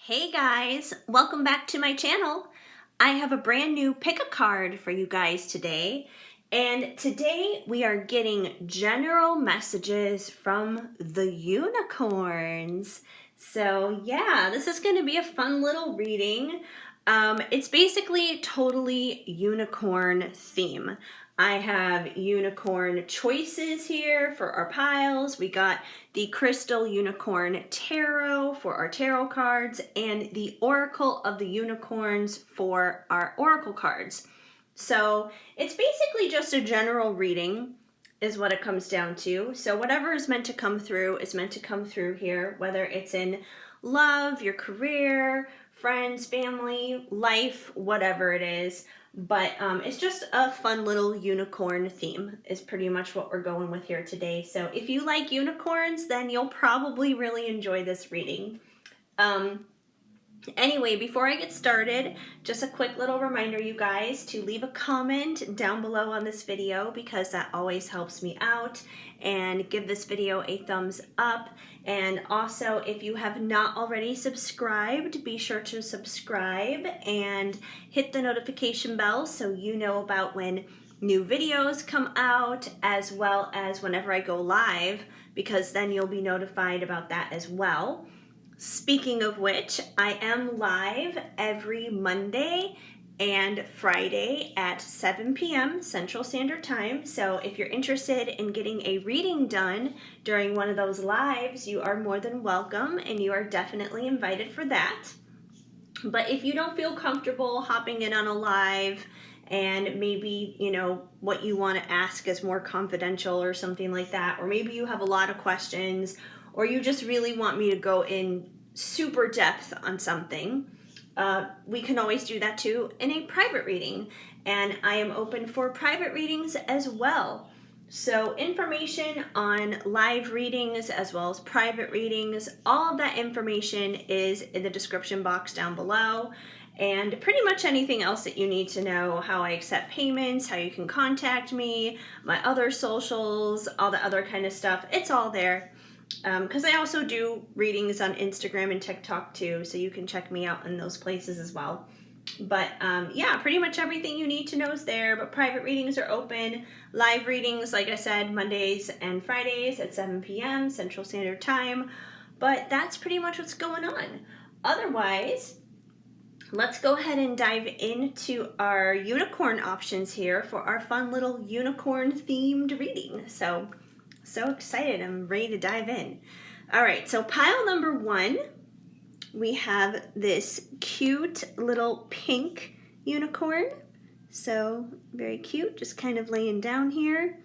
Hey guys, welcome back to my channel. I have a brand new pick a card for you guys today. And today we are getting general messages from the unicorns. So yeah, this is going to be a fun little reading. It's basically totally unicorn theme. I have unicorn choices here for our piles. We got the Crystal Unicorn Tarot for our tarot cards and the Oracle of the Unicorns for our oracle cards. So it's basically just a general reading is what it comes down to. So whatever is meant to come through is meant to come through here, whether it's in love, your career, friends, family, life, whatever it is. But it's just a fun little unicorn theme is pretty much what we're going with here today. So if you like unicorns, then you'll probably really enjoy this reading. Anyway, before I get started, just a quick little reminder, you guys, to leave a comment down below on this video because that always helps me out, and give this video a thumbs up. And also, if you have not already subscribed, be sure to subscribe and hit the notification bell so you know about when new videos come out, as well as whenever I go live, because then you'll be notified about that as well. Speaking of which, I am live every Monday and Friday at 7 p.m. Central Standard Time. So if you're interested in getting a reading done during one of those lives, you are more than welcome and you are definitely invited for that. But if you don't feel comfortable hopping in on a live and maybe, what you want to ask is more confidential or something like that, or maybe you have a lot of questions, or you just really want me to go in super depth on something, we can always do that too in a private reading. And I am open for private readings as well. So information on live readings as well as private readings, all of that information is in the description box down below. And pretty much anything else that you need to know, how I accept payments, how you can contact me, my other socials, all the other kind of stuff, it's all there. Because I also do readings on Instagram and TikTok too, so you can check me out in those places as well. But yeah, pretty much everything you need to know is there. But private readings are open. Live readings, like I said, Mondays and Fridays at 7 p.m. Central Standard Time. But that's pretty much what's going on. Otherwise, let's go ahead and dive into our unicorn options here for our fun little unicorn themed reading. So excited. I'm ready to dive in. All right, so pile number 1, we have this cute little pink unicorn. So very cute, just kind of laying down here.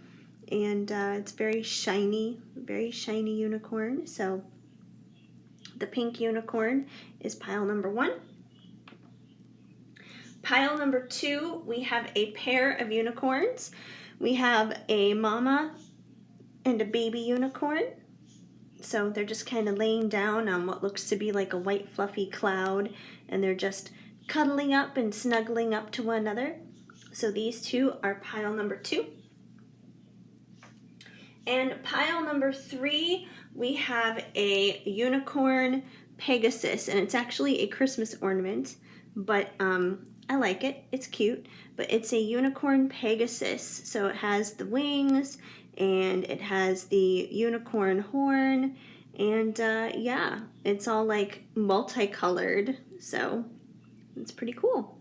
And it's very shiny unicorn. So the pink unicorn is pile number 1. Pile number 2, we have a pair of unicorns. We have a mama and a baby unicorn. So they're just kind of laying down on what looks to be like a white fluffy cloud, and they're just cuddling up and snuggling up to one another. So these two are pile number 2. And pile number 3, we have a unicorn Pegasus, and it's actually a Christmas ornament, but I like it. It's cute, but it's a unicorn Pegasus. So it has the wings and it has the unicorn horn, and yeah, it's all like multicolored, so it's pretty cool.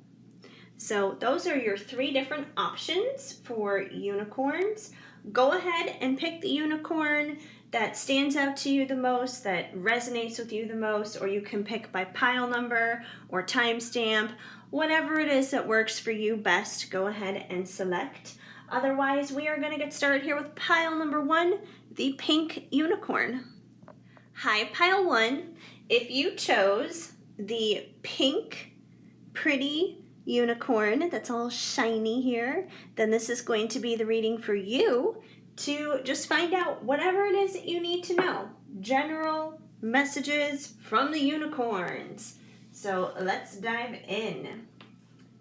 So those are your 3 different options for unicorns. Go ahead and pick the unicorn that stands out to you the most, that resonates with you the most, or you can pick by pile number or timestamp. Whatever it is that works for you best, go ahead and select. Otherwise, we are going to get started here with pile number 1, the pink unicorn. Hi, pile 1. If you chose the pink, pretty unicorn that's all shiny here, then this is going to be the reading for you to just find out whatever it is that you need to know. General messages from the unicorns. So let's dive in.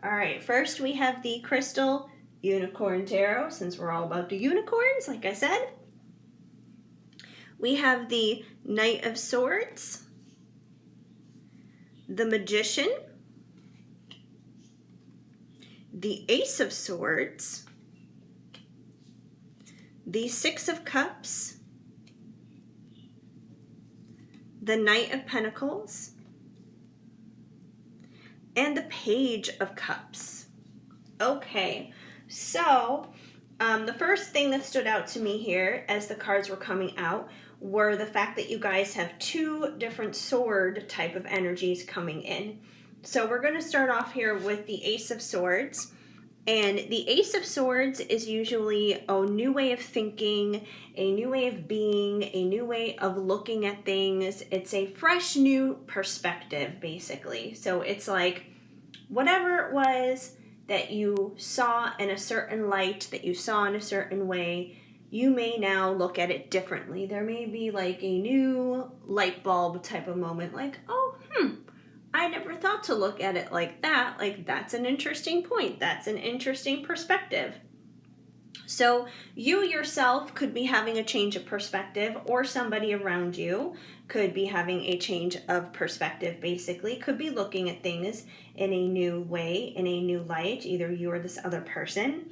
All right, first we have the Crystal Unicorn Tarot, since we're all about the unicorns, like I said. We have the Knight of Swords, the Magician, the Ace of Swords, the Six of Cups, the Knight of Pentacles, and the Page of Cups. Okay, so the first thing that stood out to me here as the cards were coming out were the fact that you guys have two different sword type of energies coming in. So we're going to start off here with the Ace of Swords. And the Ace of Swords is usually a new way of thinking, a new way of being, a new way of looking at things. It's a fresh new perspective, basically. So it's like whatever it was that you saw in a certain light, that you saw in a certain way, you may now look at it differently. There may be like a new light bulb type of moment, like, oh, I never thought to look at it like that. Like, that's an interesting point. That's an interesting perspective. So you yourself could be having a change of perspective, or somebody around you could be having a change of perspective, basically. Could be looking at things in a new way, in a new light, either you or this other person.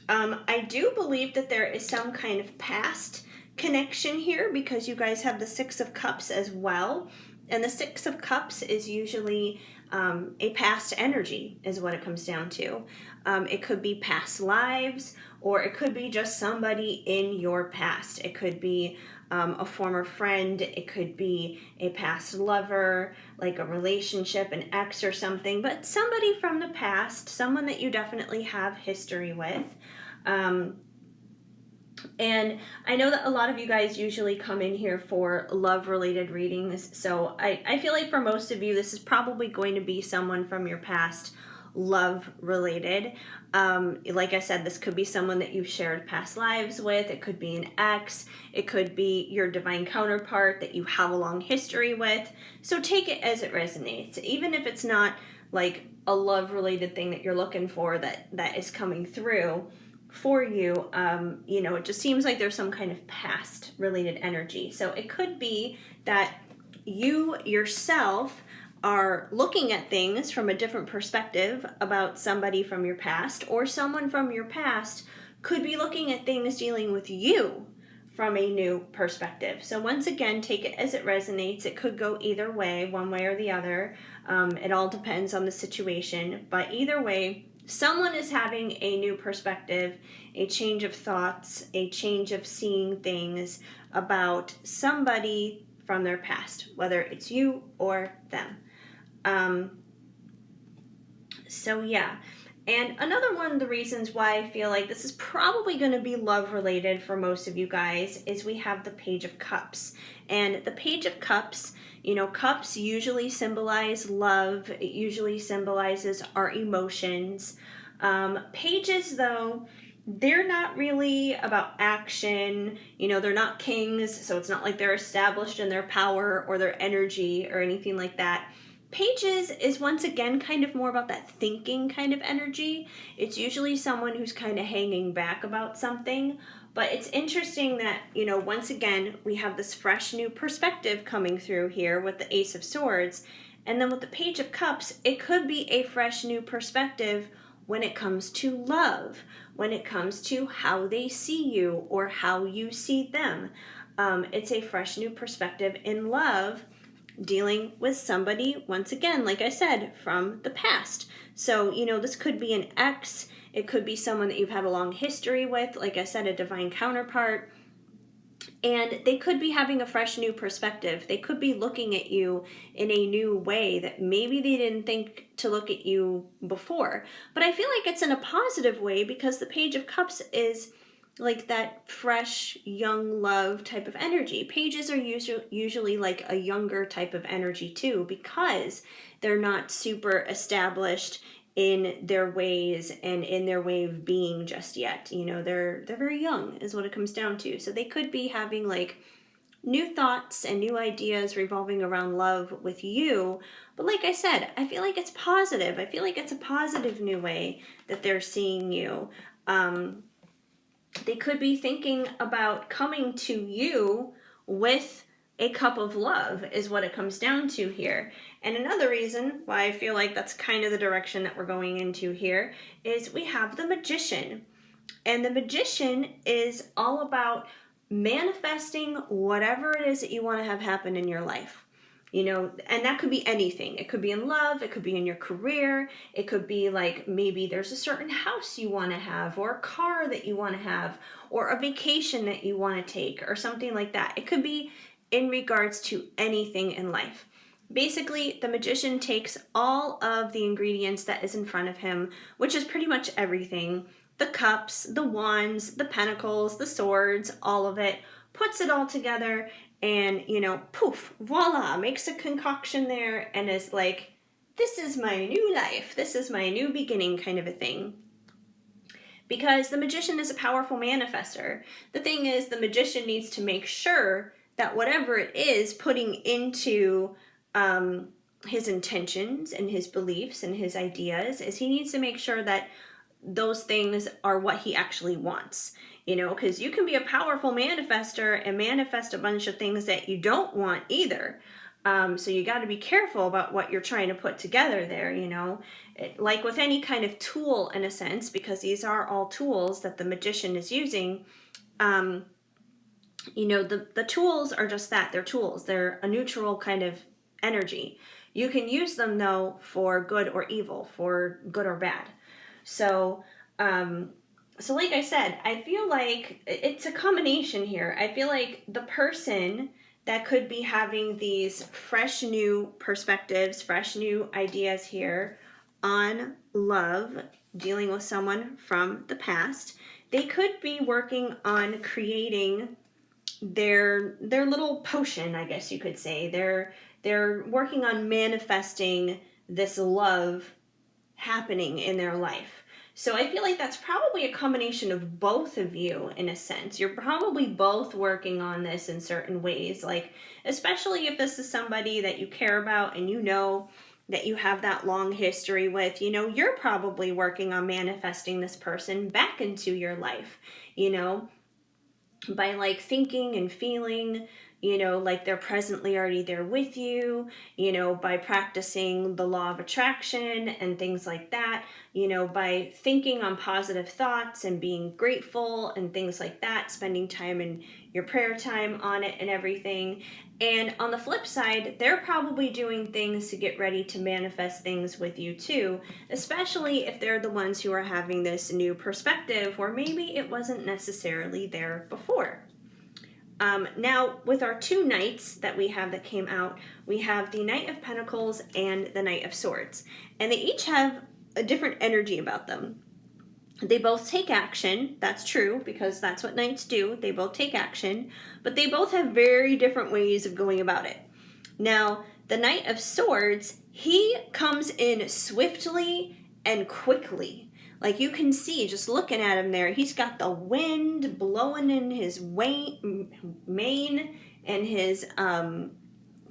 I do believe that there is some kind of past connection here, because you guys have the Six of Cups as well. And the Six of Cups is usually a past energy, is what it comes down to. It could be past lives, or it could be just somebody in your past. It could be a former friend. It could be a past lover, like a relationship, an ex or something. But somebody from the past, someone that you definitely have history with. And I know that a lot of you guys usually come in here for love-related readings, so I feel like for most of you, this is probably going to be someone from your past, love-related. Like I said, this could be someone that you've shared past lives with. It could be an ex. It could be your divine counterpart that you have a long history with. So take it as it resonates. Even if it's not like a love-related thing that you're looking for that is coming through for you, it just seems like there's some kind of past related energy. So it could be that you yourself are looking at things from a different perspective about somebody from your past, or someone from your past could be looking at things dealing with you from a new perspective. So once again, take it as it resonates. It could go either way, one way or the other. It all depends on the situation, but either way, someone is having a new perspective, a change of thoughts, a change of seeing things about somebody from their past, whether it's you or them. So yeah. And another one of the reasons why I feel like this is probably going to be love related for most of you guys is we have the Page of Cups. And the Page of Cups, cups usually symbolize love. It usually symbolizes our emotions. Pages, though, they're not really about action. They're not kings, so it's not like they're established in their power or their energy or anything like that. Pages is once again kind of more about that thinking kind of energy. It's usually someone who's kind of hanging back about something. But it's interesting that, once again, we have this fresh new perspective coming through here with the Ace of Swords. And then with the Page of Cups, it could be a fresh new perspective when it comes to love, when it comes to how they see you or how you see them. It's a fresh new perspective in love, dealing with somebody, once again, like I said, from the past. So, this could be an ex. It could be someone that you've had a long history with, like I said, a divine counterpart. And they could be having a fresh new perspective. They could be looking at you in a new way that maybe they didn't think to look at you before. But I feel like it's in a positive way, because the Page of Cups is like that fresh, young love type of energy. Pages are usually like a younger type of energy too, because they're not super established in their ways and in their way of being just yet. They're very young is what it comes down to. So they could be having like new thoughts and new ideas revolving around love with you. But like I said, I feel like it's positive. I feel like it's a positive new way that they're seeing you. They could be thinking about coming to you with a cup of love is what it comes down to here. And another reason why I feel like that's kind of the direction that we're going into here is we have the Magician. And the Magician is all about manifesting whatever it is that you want to have happen in your life. You know, and that could be anything. It could be in love, it could be in your career, it could be like maybe there's a certain house you want to have, or a car that you want to have, or a vacation that you want to take, or something like that. It could be in regards to anything in life. Basically, the Magician takes all of the ingredients that is in front of him, which is pretty much everything, the cups, the wands, the pentacles, the swords, all of it, puts it all together and, you know, poof, voila, makes a concoction there and is like, this is my new life, this is my new beginning kind of a thing. Because the Magician is a powerful manifester. The thing is, the Magician needs to make sure that whatever it is putting into his intentions and his beliefs and his ideas is he needs to make sure that those things are what he actually wants. You know, because you can be a powerful manifester and manifest a bunch of things that you don't want either. So you got to be careful about what you're trying to put together there, you know. Like with any kind of tool in a sense, because these are all tools that the Magician is using, you know, the tools are just that. They're tools. They're a neutral kind of energy. You can use them, though, for good or evil, for good or bad. So, so like I said, I feel like it's a combination here. I feel like the person that could be having these fresh new perspectives, fresh new ideas here on love, dealing with someone from the past, they could be working on creating their little potion, I guess you could say. They're working on manifesting this love happening in their life. So I feel like that's probably a combination of both of you in a sense. You're probably both working on this in certain ways, like especially if this is somebody that you care about and you know that you have that long history with, you know, you're probably working on manifesting this person back into your life, you know, by like thinking and feeling, you know, like they're presently already there with you, you know, by practicing the law of attraction and things like that, you know, by thinking on positive thoughts and being grateful and things like that, spending time in your prayer time on it and everything. And on the flip side, they're probably doing things to get ready to manifest things with you too, especially if they're the ones who are having this new perspective where maybe it wasn't necessarily there before. Now, with our two knights that we have that came out, we have the Knight of Pentacles and the Knight of Swords. And they each have a different energy about them. They both take action, that's true, because that's what knights do. They both take action, but they both have very different ways of going about it. Now, the Knight of Swords, he comes in swiftly and quickly. Like you can see, just looking at him there, he's got the wind blowing in his mane and his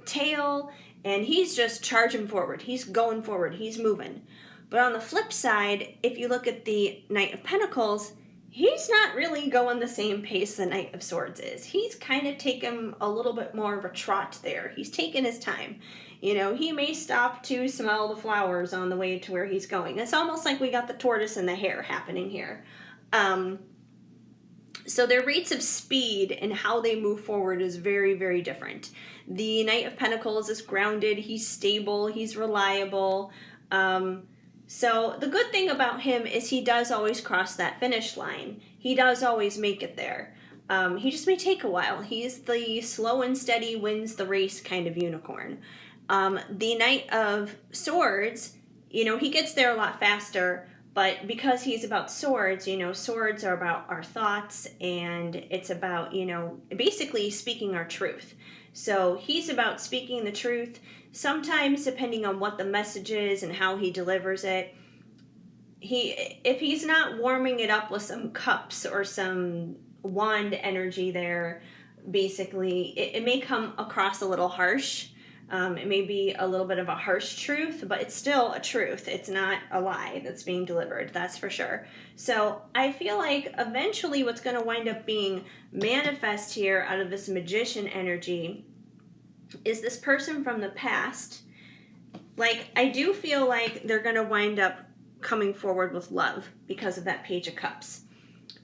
tail, and he's just charging forward. He's going forward. He's moving. But on the flip side, if you look at the Knight of Pentacles, he's not really going the same pace the Knight of Swords is. He's kind of taking a little bit more of a trot there. He's taking his time. You know, he may stop to smell the flowers on the way to where he's going. It's almost like we got the tortoise and the hare happening here. So their rates of speed and how they move forward is very, very different. The Knight of Pentacles is grounded. He's stable. He's reliable. So the good thing about him is he does always cross that finish line. He does always make it there. He just may take a while. He's the slow and steady wins the race kind of unicorn. The Knight of Swords, you know, he gets there a lot faster, but because he's about swords, you know, swords are about our thoughts and it's about, you know, basically speaking our truth. So he's about speaking the truth. Sometimes, depending on what the message is and how he delivers it, if he's not warming it up with some cups or some wand energy there, basically, it may come across a little harsh. It may be a little bit of a harsh truth, but it's still a truth. It's not a lie that's being delivered, that's for sure. So I feel like eventually what's going to wind up being manifest here out of this Magician energy is this person from the past. Like, I do feel like they're going to wind up coming forward with love because of that Page of Cups.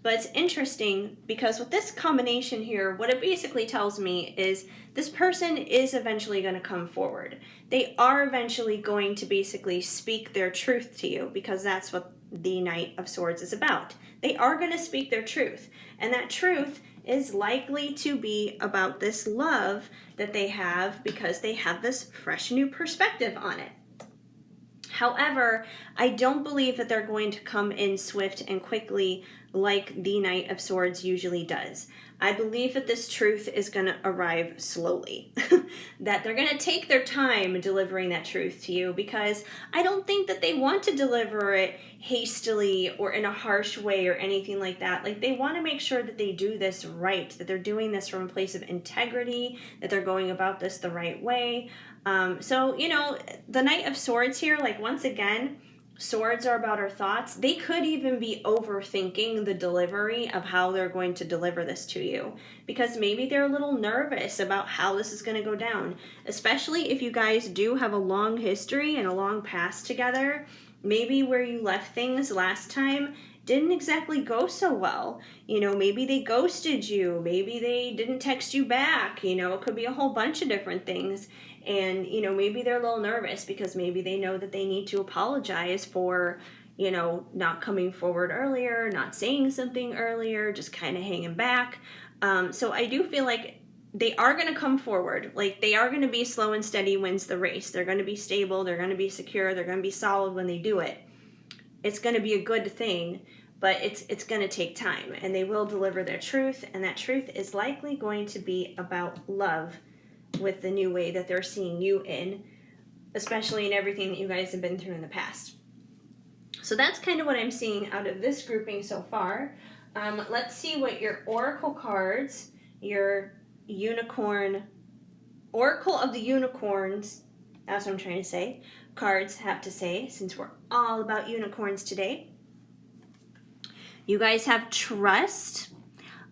But it's interesting because with this combination here, what it basically tells me is this person is eventually going to come forward. They are eventually going to basically speak their truth to you, because that's what the Knight of Swords is about. They are going to speak their truth. And that truth is likely to be about this love that they have, because they have this fresh new perspective on it. However, I don't believe that they're going to come in swift and quickly like the Knight of Swords usually does. I believe that this truth is going to arrive slowly. That they're going to take their time delivering that truth to you, because I don't think that they want to deliver it hastily or in a harsh way or anything like that. Like, they want to make sure that they do this right, that they're doing this from a place of integrity, that they're going about this the right way. So, you know, the Knight of Swords here, like, once again, swords are about our thoughts. They could even be overthinking the delivery of how they're going to deliver this to you, because maybe they're a little nervous about how this is going to go down, especially if you guys do have a long history and a long past together. Maybe where you left things last time didn't exactly go so well. You know, maybe they ghosted you, maybe they didn't text you back. You know, it could be a whole bunch of different things. And, you know, maybe they're a little nervous because maybe they know that they need to apologize for, you know, not coming forward earlier, not saying something earlier, just kind of hanging back. So I do feel like they are going to come forward. Like, they are going to be slow and steady wins the race. They're going to be stable. They're going to be secure. They're going to be solid when they do it. It's going to be a good thing, but it's going to take time. And they will deliver their truth. And that truth is likely going to be about love, with the new way that they're seeing you in, especially in everything that you guys have been through in the past. So that's kind of what I'm seeing out of this grouping so far. Let's see what your Oracle cards, your Unicorn, Oracle of the Unicorns, that's what I'm trying to say, cards have to say, since we're all about unicorns today. You guys have trust.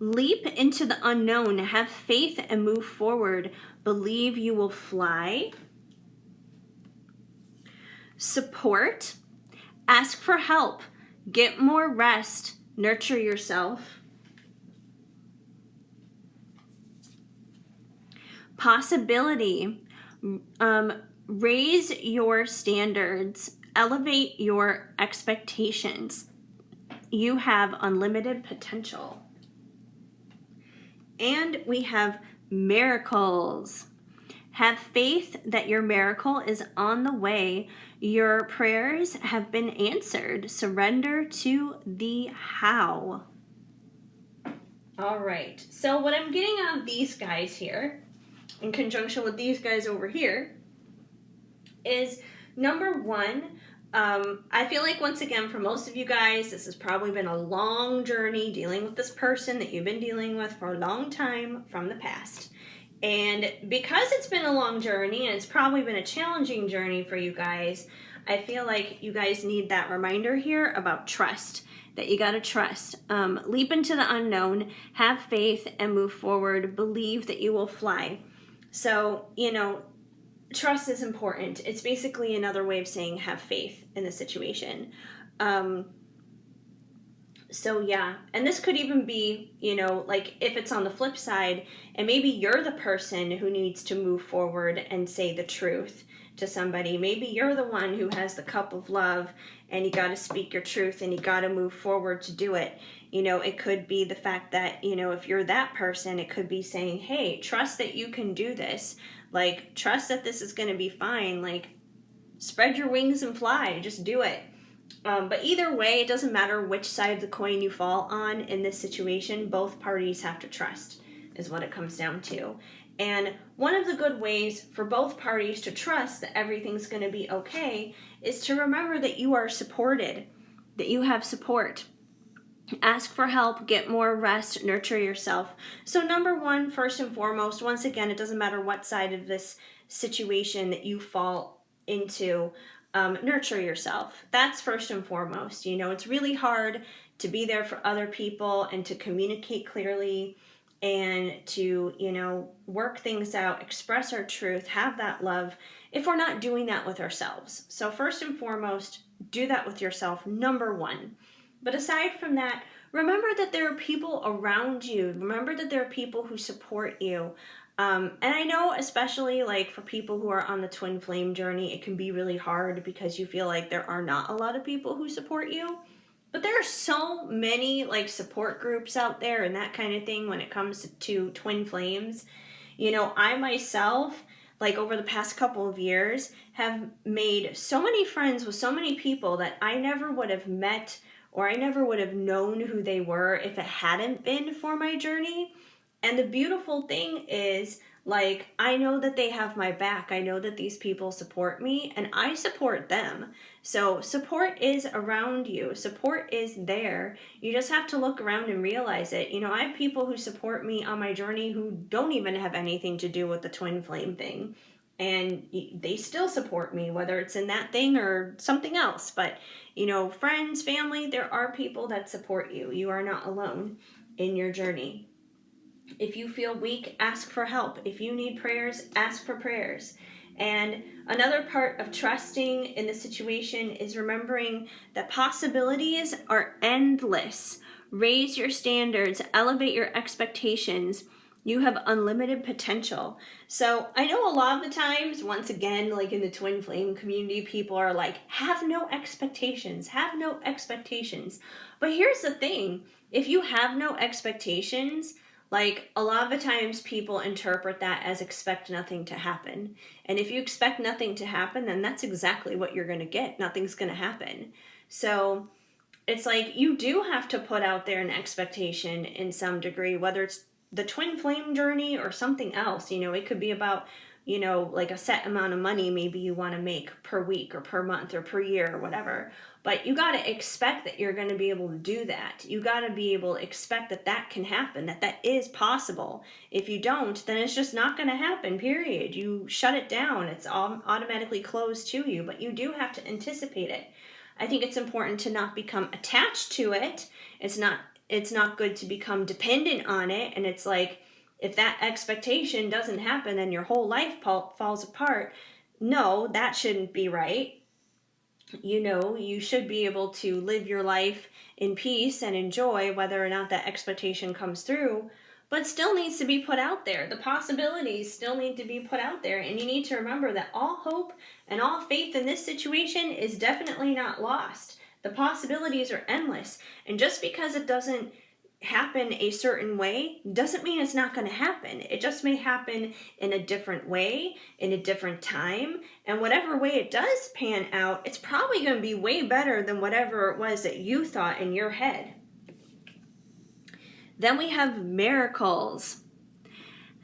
Leap into the unknown. Have faith and move forward. Believe you will fly. Support. Ask for help. Get more rest. Nurture yourself. Possibility. Raise your standards. Elevate your expectations. You have unlimited potential. And we have miracles. Have faith that your miracle is on the way. Your prayers have been answered. Surrender to the how. All right. So what I'm getting out of these guys here, in conjunction with these guys over here, is number one, I feel like, once again, for most of you guys, this has probably been a long journey dealing with this person that you've been dealing with for a long time from the past. And because it's been a long journey, and it's probably been a challenging journey for you guys, I feel like you guys need that reminder here about trust, that you got to trust. Leap into the unknown, have faith, and move forward. Believe that you will fly. So, you know, trust is important. It's basically another way of saying have faith in the situation. So yeah, and this could even be, you know, like, if it's on the flip side, and maybe you're the person who needs to move forward and say the truth to somebody. Maybe you're the one who has the cup of love, and you got to speak your truth, and you got to move forward to do it. You know, it could be the fact that, you know, if you're that person, it could be saying, hey, trust that you can do this. Like, trust that this is going to be fine. Like, spread your wings and fly. Just do it. But either way, it doesn't matter which side of the coin you fall on in this situation. Both parties have to trust, is what it comes down to. And one of the good ways for both parties to trust that everything's going to be okay is to remember that you are supported, that you have support. Ask for help, get more rest, nurture yourself. So number one, first and foremost, once again, it doesn't matter what side of this situation that you fall into, nurture yourself. That's first and foremost. You know, it's really hard to be there for other people and to communicate clearly and to, work things out, express our truth, have that love, if we're not doing that with ourselves. So first and foremost, do that with yourself, number one. But aside from that, remember that there are people around you. Remember that there are people who support you. And I know, especially like for people who are on the twin flame journey, it can be really hard because you feel like there are not a lot of people who support you. But there are so many like support groups out there and that kind of thing when it comes to twin flames. I myself, like over the past couple of years, have made so many friends with so many people that I never would have met or I never would have known who they were if it hadn't been for my journey. And the beautiful thing is, like, I know that they have my back. I know that these people support me and I support them. So support is around you. Support is there. You just have to look around and realize it. I have people who support me on my journey who don't even have anything to do with the twin flame thing. And they still support me, whether it's in that thing or something else. But, friends, family, there are people that support you. You are not alone in your journey. If you feel weak, ask for help. If you need prayers, ask for prayers. And another part of trusting in the situation is remembering that possibilities are endless. Raise your standards, elevate your expectations. You have unlimited potential. So I know a lot of the times, once again, like in the twin flame community, people are like, have no expectations, have no expectations. But here's the thing, if you have no expectations, like a lot of the times people interpret that as expect nothing to happen. And if you expect nothing to happen, then that's exactly what you're going to get. Nothing's going to happen. So it's like you do have to put out there an expectation in some degree, whether it's the twin flame journey or something else. It could be about, like a set amount of money maybe you want to make per week or per month or per year or whatever. But you got to expect that you're going to be able to do that. You got to be able to expect that that can happen, that is possible. If you don't, then it's just not going to happen, period. You shut it down. It's automatically closed to you, but you do have to anticipate it. I think it's important to not become attached to it. It's not good to become dependent on it. And it's like, if that expectation doesn't happen, then your whole life falls apart. No, that shouldn't be right. You should be able to live your life in peace and enjoy whether or not that expectation comes through, but still needs to be put out there. The possibilities still need to be put out there, and you need to remember that all hope and all faith in this situation is definitely not lost. The possibilities are endless, and just because it doesn't happen a certain way doesn't mean it's not going to happen. It just may happen in a different way, in a different time, and whatever way it does pan out, it's probably going to be way better than whatever it was that you thought in your head. Then we have miracles.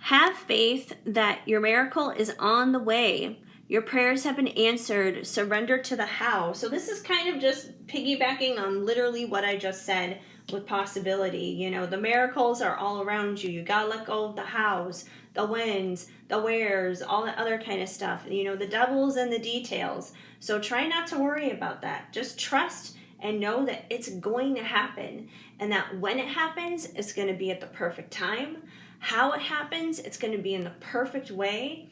Have faith that your miracle is on the way. Your prayers have been answered. Surrender to the how. So this is kind of just piggybacking on literally what I just said with possibility. The miracles are all around you. You gotta let go of the hows, the whens, the wheres, all that other kind of stuff. The devil's in the details. So try not to worry about that. Just trust and know that it's going to happen, and that when it happens, it's going to be at the perfect time. How it happens, it's going to be in the perfect way.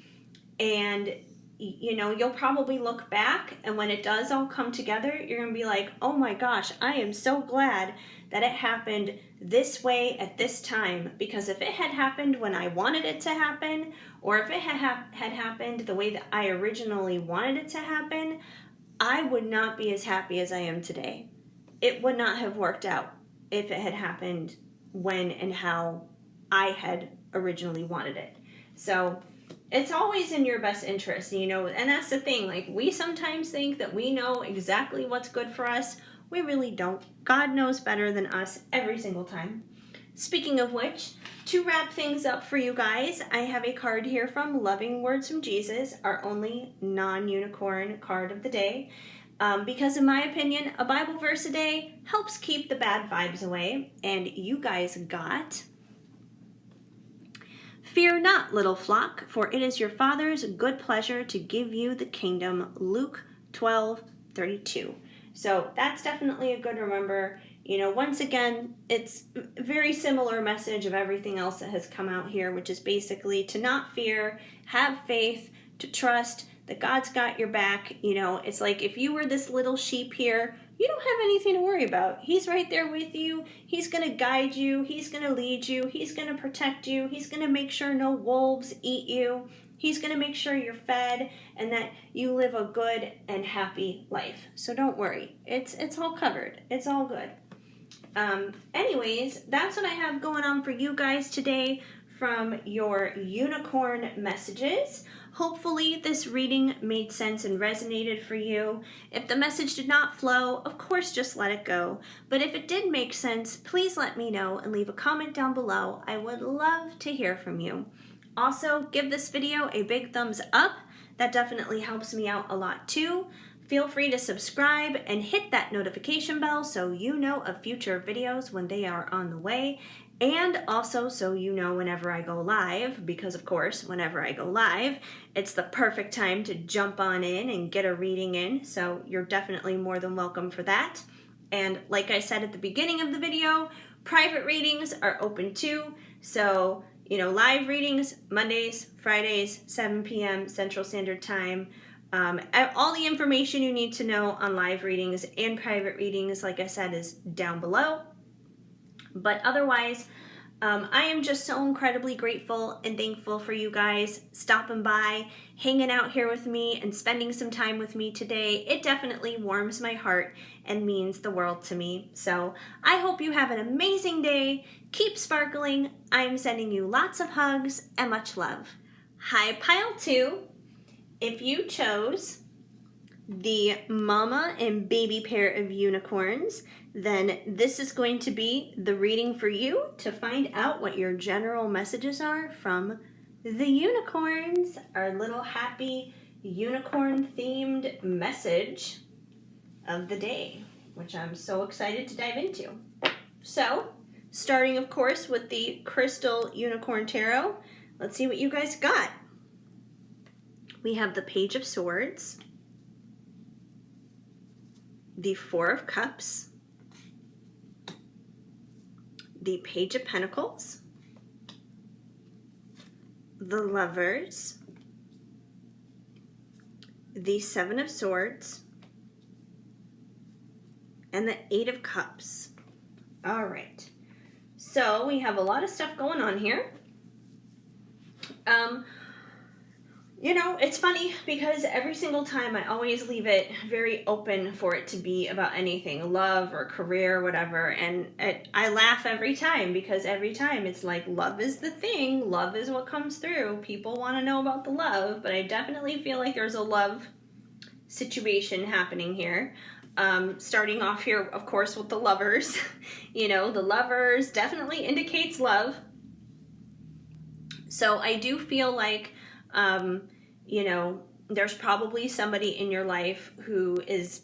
And you'll probably look back, and when it does all come together, you're going to be like, oh my gosh, I am so glad that it happened this way at this time. Because if it had happened when I wanted it to happen, or if it had happened the way that I originally wanted it to happen, I would not be as happy as I am today. It would not have worked out if it had happened when and how I had originally wanted it. So it's always in your best interest, and that's the thing. Like, we sometimes think that we know exactly what's good for us. We really don't. God knows better than us every single time. Speaking of which, to wrap things up for you guys, I have a card here from Loving Words from Jesus, our only non-unicorn card of the day. Because in my opinion, a Bible verse a day helps keep the bad vibes away. And you guys got, "Fear not, little flock, for it is your Father's good pleasure to give you the kingdom." Luke 12:32. So that's definitely a good remember. You know, once again, it's a very similar message of everything else that has come out here, which is basically to not fear, have faith, to trust that God's got your back. You know, it's like if you were this little sheep here, you don't have anything to worry about. He's right there with you. He's going to guide you. He's going to lead you. He's going to protect you. He's going to make sure no wolves eat you. He's going to make sure you're fed and that you live a good and happy life. So don't worry. It's all covered. It's all good. Anyways, that's what I have going on for you guys today from your unicorn messages. Hopefully this reading made sense and resonated for you. If the message did not flow, of course, just let it go. But if it did make sense, please let me know and leave a comment down below. I would love to hear from you. Also, give this video a big thumbs up. That definitely helps me out a lot too. Feel free to subscribe and hit that notification bell so you know of future videos when they are on the way. And also so you know whenever I go live, because of course, whenever I go live, it's the perfect time to jump on in and get a reading in. So you're definitely more than welcome for that. And like I said at the beginning of the video, private readings are open too. So, you know, live readings, Mondays, Fridays, 7 p.m. Central Standard Time. All the information you need to know on live readings and private readings, like I said, is down below. But otherwise, I am just so incredibly grateful and thankful for you guys stopping by, hanging out here with me, and spending some time with me today. It definitely warms my heart and means the world to me. So I hope you have an amazing day. Keep sparkling. I'm sending you lots of hugs and much love. Hi, Pile 2. If you chose the mama and baby pair of unicorns, then this is going to be the reading for you to find out what your general messages are from the unicorns, our little happy unicorn themed message of the day, which I'm so excited to dive into. So, starting of course with the Crystal Unicorn Tarot, let's see what you guys got. We have the Page of Swords, the Four of Cups, the Page of Pentacles, the Lovers, the Seven of Swords, and the Eight of Cups. All right. So we have a lot of stuff going on here. You know, it's funny because every single time I always leave it very open for it to be about anything, love or career or whatever, and I laugh every time because every time it's like love is the thing, love is what comes through. People want to know about the love, but I definitely feel like there's a love situation happening here. Starting off here, of course, with the Lovers. You know, the Lovers definitely indicates love. So I do feel like you know, there's probably somebody in your life who is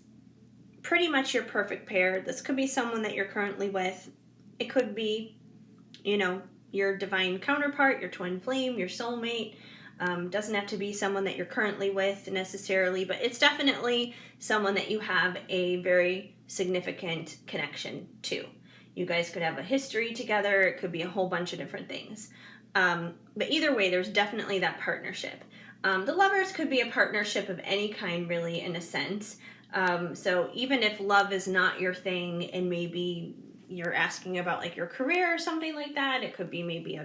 pretty much your perfect pair. This could be someone that you're currently with. It could be, you know, your divine counterpart, your twin flame, your soulmate. Doesn't have to be someone that you're currently with necessarily, but it's definitely someone that you have a very significant connection to. You guys could have a history together. It could be a whole bunch of different things. But either way, there's definitely that partnership. The Lovers could be a partnership of any kind, really, in a sense. So even if love is not your thing and maybe you're asking about like your career or something like that, it could be maybe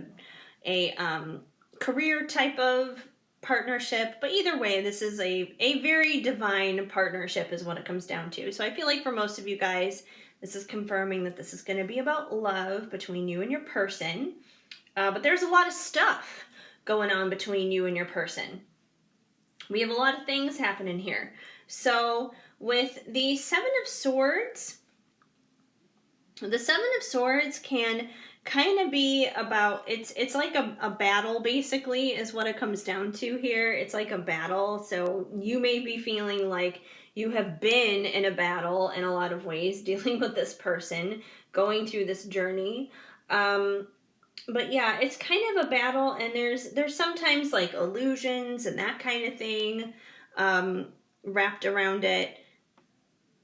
a career type of partnership. But either way, this is a very divine partnership is what it comes down to. So I feel like for most of you guys, this is confirming that this is going to be about love between you and your person. But there's a lot of stuff going on between you and your person. We have a lot of things happening here. So with the Seven of Swords, the Seven of Swords can kind of be about, it's like a battle basically is what it comes down to here. It's like a battle. So you may be feeling like you have been in a battle in a lot of ways, dealing with this person, going through this journey. But yeah, it's kind of a battle, and there's sometimes like illusions and that kind of thing wrapped around it.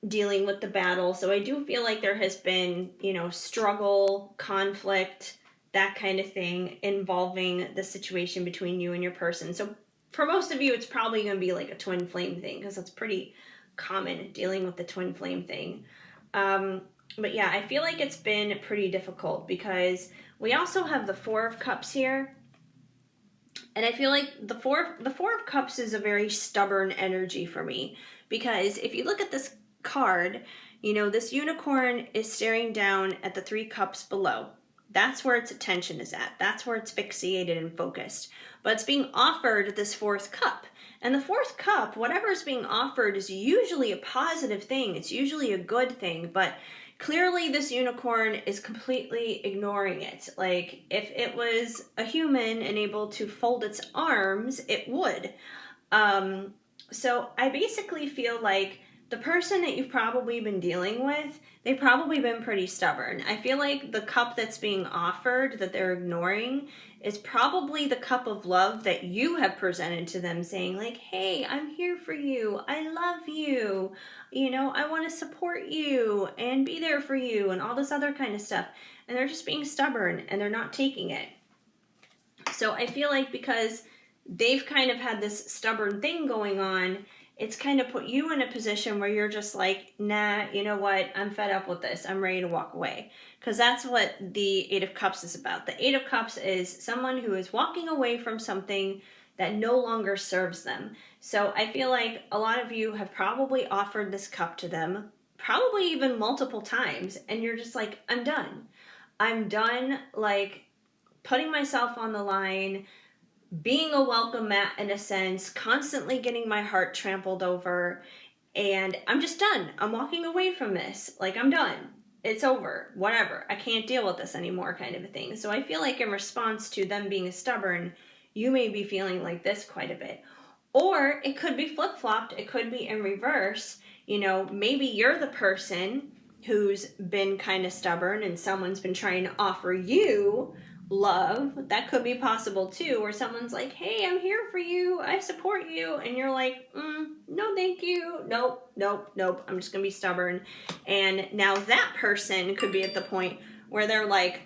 dealing with the battle. So I do feel like there has been, struggle, conflict, that kind of thing involving the situation between you and your person. So for most of you, it's probably going to be like a twin flame thing because that's pretty common dealing with the twin flame thing. But yeah, I feel like it's been pretty difficult because we also have the Four of Cups here. And I feel like the four of Cups is a very stubborn energy for me, because if you look at this card, this unicorn is staring down at the Three Cups below. That's where its attention is at. That's where it's fixated and focused. But it's being offered this fourth cup. And the fourth cup, whatever is being offered, is usually a positive thing. It's usually a good thing. But clearly this unicorn is completely ignoring it. Like, if it was a human and able to fold its arms, it would. So I basically feel like the person that you've probably been dealing with, they've probably been pretty stubborn. I feel like the cup that's being offered that they're ignoring is probably the cup of love that you have presented to them, saying like, hey, I'm here for you. I love you. I want to support you and be there for you and all this other kind of stuff. And they're just being stubborn and they're not taking it. So I feel like because they've kind of had this stubborn thing going on, it's kind of put you in a position where you're just like, nah, you know what? I'm fed up with this. I'm ready to walk away. Because that's what the Eight of Cups is about. The Eight of Cups is someone who is walking away from something that no longer serves them. So I feel like a lot of you have probably offered this cup to them, probably even multiple times, and you're just like, I'm done. I'm done, like, putting myself on the line, being a welcome mat in a sense, constantly getting my heart trampled over, and I'm just done. I'm walking away from this. Like, I'm done. It's over. Whatever. I can't deal with this anymore, kind of a thing. So I feel like in response to them being stubborn, you may be feeling like this quite a bit. Or it could be flip-flopped. It could be in reverse. Maybe you're the person who's been kind of stubborn and someone's been trying to offer you love. That could be possible too, where someone's like, hey, I'm here for you, I support you, and you're like, no thank you, nope, I'm just gonna be stubborn. And now that person could be at the point where they're like,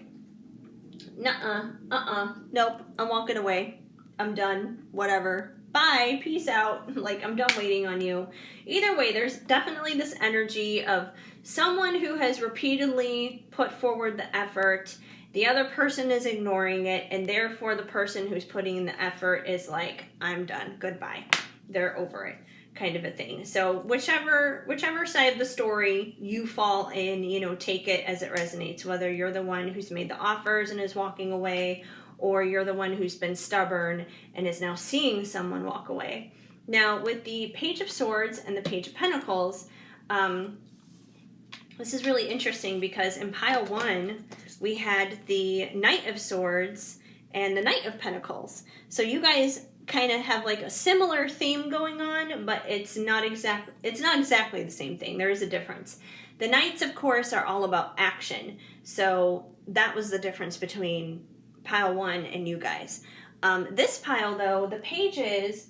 nope, I'm walking away, I'm done, whatever, bye, peace out, like, I'm done waiting on you. Either way, there's definitely this energy of someone who has repeatedly put forward the effort. The other person is ignoring it, and therefore the person who's putting in the effort is like, I'm done, goodbye, they're over it, kind of a thing. So whichever side of the story you fall in, take it as it resonates, whether you're the one who's made the offers and is walking away, or you're the one who's been stubborn and is now seeing someone walk away. Now, with the Page of Swords and the Page of Pentacles, this is really interesting because in pile 1, we had the Knight of Swords and the Knight of Pentacles. So you guys kind of have like a similar theme going on, but it's not exactly the same thing. There is a difference. The Knights, of course, are all about action. So that was the difference between pile 1 and you guys. This pile, though, the pages,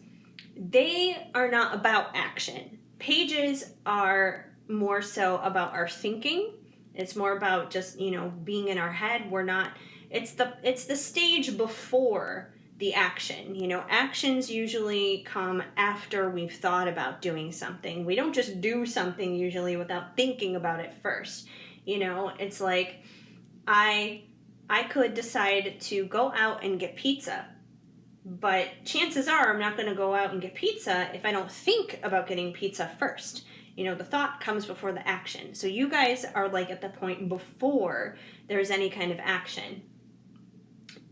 they are not about action. Pages are more so about our thinking. It's more about just, being in our head. It's the stage before the action. Actions usually come after we've thought about doing something. We don't just do something usually without thinking about it first. It's like I could decide to go out and get pizza, but chances are I'm not going to go out and get pizza if I don't think about getting pizza first. The thought comes before the action. So you guys are like at the point before there's any kind of action.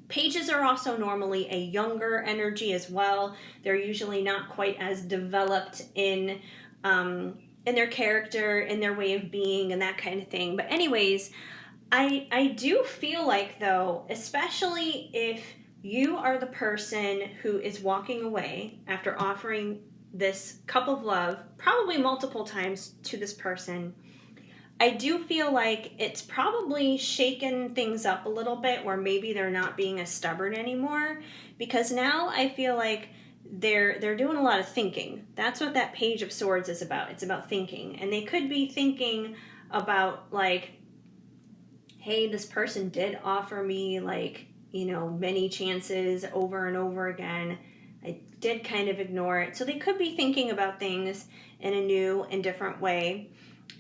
Pages are also normally a younger energy as well. They're usually not quite as developed in their character, in their way of being, and that kind of thing. But anyways, I do feel like, though, especially if you are the person who is walking away after offering this cup of love, probably multiple times to this person, I do feel like it's probably shaken things up a little bit where maybe they're not being as stubborn anymore, because now I feel like they're doing a lot of thinking. That's what that Page of Swords is about. It's about thinking. And they could be thinking about, like, hey, this person did offer me, like, you know, many chances over and over again. I did kind of ignore it. So they could be thinking about things in a new and different way.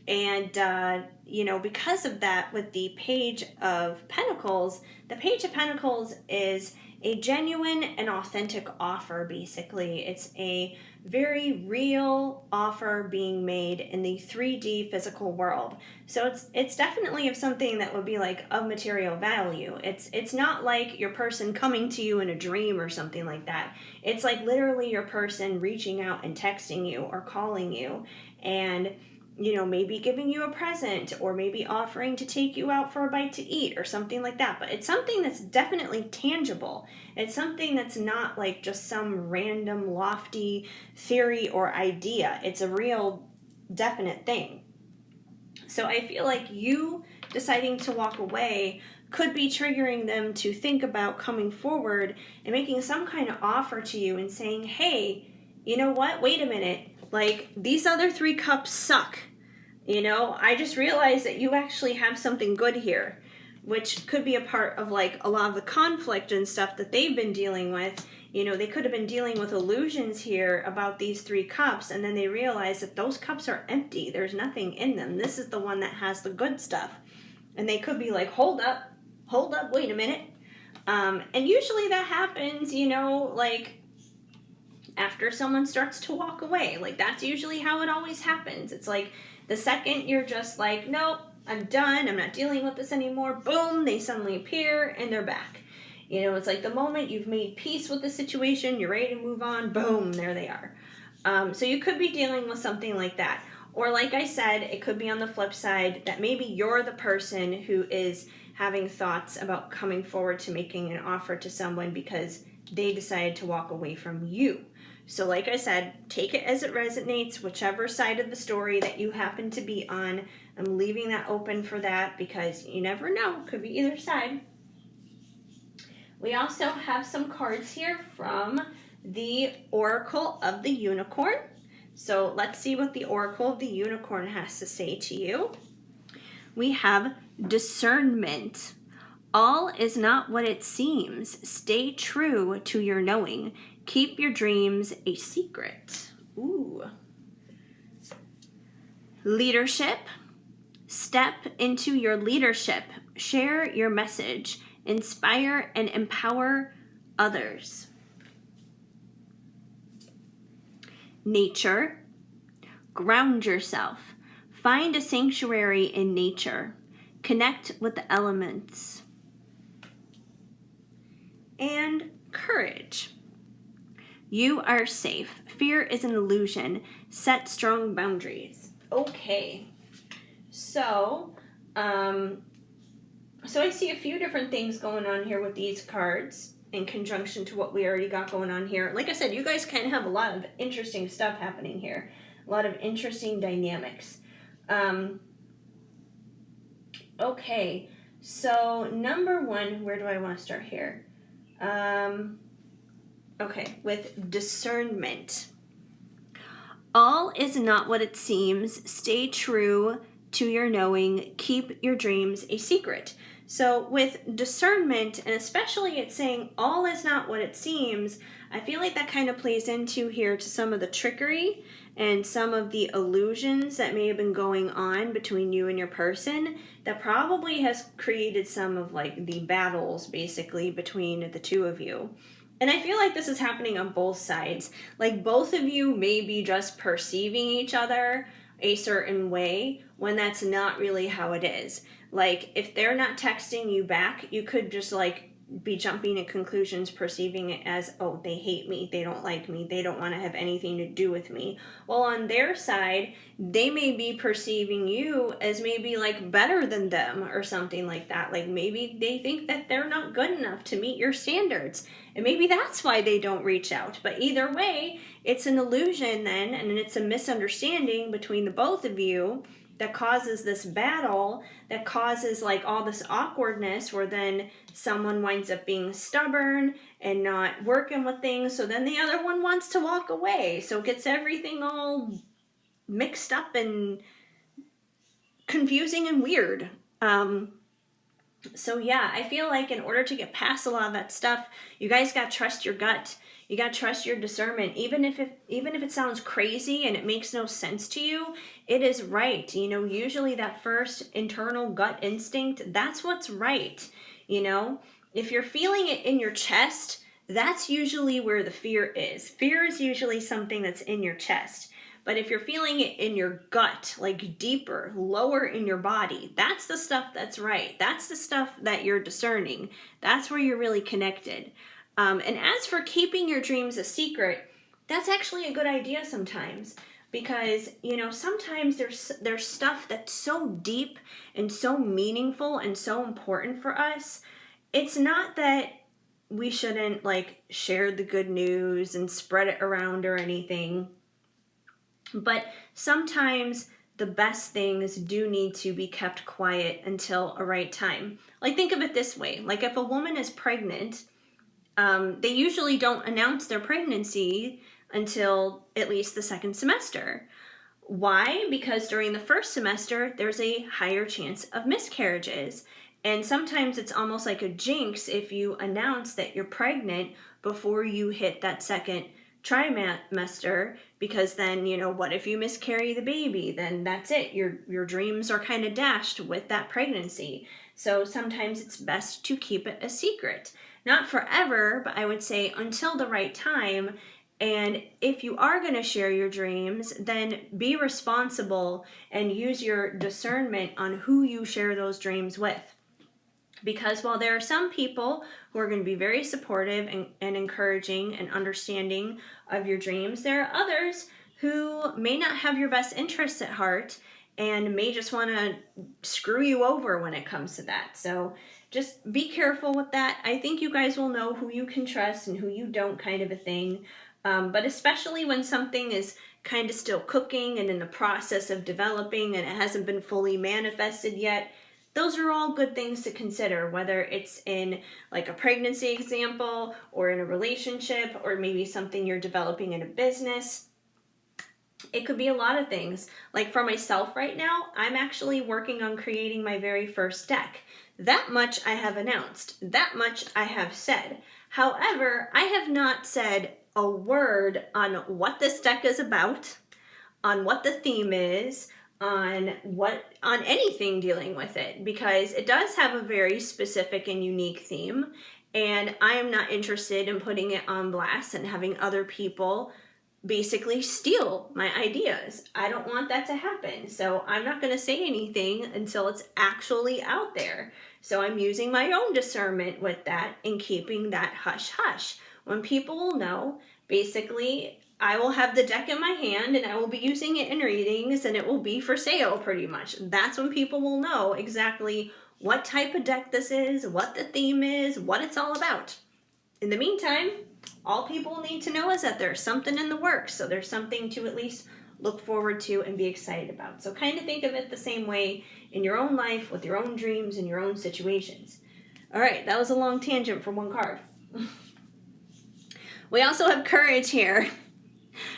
And, you know, because of that, with the Page of Pentacles, the Page of Pentacles is a genuine and authentic offer, basically. It's a very real offer being made in the 3D physical world. So it's definitely of something that would be like of material value. It's not like your person coming to you in a dream or something like that. It's like literally your person reaching out and texting you or calling you, and, you know, maybe giving you a present, or maybe offering to take you out for a bite to eat or something like that. But it's something that's definitely tangible. It's something that's not like just some random lofty theory or idea. It's a real definite thing. So I feel like you deciding to walk away could be triggering them to think about coming forward and making some kind of offer to you and saying, hey, you know what? Wait a minute. Like, these other 3 cups suck. You know, I just realized that you actually have something good here, which could be a part of, like, a lot of the conflict and stuff that they've been dealing with. You know, they could have been dealing with illusions here about these 3 cups, and then they realize that those cups are empty. There's nothing in them. This is the one that has the good stuff. And they could be like, hold up, wait a minute. And usually that happens, you know, like, after someone starts to walk away. Like, that's usually how it always happens. It's like the second you're just like, nope, I'm done, I'm not dealing with this anymore, boom, they suddenly appear and they're back. You know, it's like the moment you've made peace with the situation, you're ready to move on, boom, there they are. So you could be dealing with something like that. Or, like I said, it could be on the flip side that maybe you're the person who is having thoughts about coming forward to making an offer to someone because they decided to walk away from you. So, like I said, take it as it resonates, whichever side of the story that you happen to be on. I'm leaving that open for that because you never know. Could be either side. We also have some cards here from the Oracle of the Unicorn. So let's see what the Oracle of the Unicorn has to say to you. We have discernment. All is not what it seems. Stay true to your knowing. Keep your dreams a secret. Ooh. Leadership. Step into your leadership. Share your message. Inspire and empower others. Nature. Ground yourself. Find a sanctuary in nature. Connect with the elements. And courage. You are safe. Fear is an illusion. Set strong boundaries. Okay. So I see a few different things going on here with these cards in conjunction to what we already got going on here. Like I said, you guys kind of have a lot of interesting stuff happening here. A lot of interesting dynamics. Okay. So number 1, where do I want to start here? Okay, with discernment. All is not what it seems. Stay true to your knowing. Keep your dreams a secret. So with discernment, and especially it's saying all is not what it seems, I feel like that kind of plays into here to some of the trickery and some of the illusions that may have been going on between you and your person that probably has created some of, like, the battles basically between the two of you. And I feel like this is happening on both sides. Like, both of you may be just perceiving each other a certain way when that's not really how it is. Like, if they're not texting you back, you could just, like, be jumping at conclusions, perceiving it as, oh, they hate me, they don't like me, they don't want to have anything to do with me. Well, on their side, they may be perceiving you as maybe, like, better than them or something like that. Like, maybe they think that they're not good enough to meet your standards, and maybe that's why they don't reach out. But either way, it's an illusion then, and it's a misunderstanding between the both of you, that causes this battle, that causes like all this awkwardness, where then someone winds up being stubborn and not working with things, so then the other one wants to walk away, so it gets everything all mixed up and confusing and weird. So yeah, I feel like in order to get past a lot of that stuff, you guys got to trust your gut. You got to trust your discernment. Even if it sounds crazy and it makes no sense to you, it is right. You know, usually that first internal gut instinct, that's what's right. You know, if you're feeling it in your chest, that's usually where the fear is. Fear is usually something that's in your chest. But if you're feeling it in your gut, like deeper, lower in your body, that's the stuff that's right. That's the stuff that you're discerning. That's where you're really connected. And as for keeping your dreams a secret, that's actually a good idea sometimes. Because, you know, sometimes there's stuff that's so deep and so meaningful and so important for us. It's not that we shouldn't like share the good news and spread it around or anything. But sometimes the best things do need to be kept quiet until a right time. Like, think of it this way. Like, if a woman is pregnant, they usually don't announce their pregnancy until at least the second semester. Why? Because during the first semester, there's a higher chance of miscarriages. And sometimes it's almost like a jinx if you announce that you're pregnant before you hit that second trimester, because then, you know, what if you miscarry the baby? Then that's it. Your dreams are kind of dashed with that pregnancy. So sometimes it's best to keep it a secret. Not forever, but I would say until the right time. And if you are going to share your dreams, then be responsible and use your discernment on who you share those dreams with. Because while there are some people who are going to be very supportive and encouraging and understanding of your dreams, there are others who may not have your best interests at heart and may just want to screw you over when it comes to that. So just be careful with that. I think you guys will know who you can trust and who you don't, kind of a thing. But especially when something is kind of still cooking and in the process of developing and it hasn't been fully manifested yet, those are all good things to consider, whether it's in like a pregnancy example or in a relationship or maybe something you're developing in a business. It could be a lot of things. Like for myself right now, I'm actually working on creating my very first deck. That much I have announced. That much I have said. However, I have not said a word on what this deck is about, on what the theme is, on anything dealing with it, because it does have a very specific and unique theme, and I am not interested in putting it on blast and having other people basically steal my ideas. I don't want that to happen. So I'm not going to say anything until it's actually out there. So I'm using my own discernment with that and keeping that hush hush. When people will know, basically, I will have the deck in my hand and I will be using it in readings and it will be for sale pretty much. That's when people will know exactly what type of deck this is, what the theme is, what it's all about. In the meantime, all people need to know is that there's something in the works, so there's something to at least look forward to and be excited about. So kind of think of it the same way in your own life with your own dreams and your own situations. All right, that was a long tangent for one card. We also have courage here.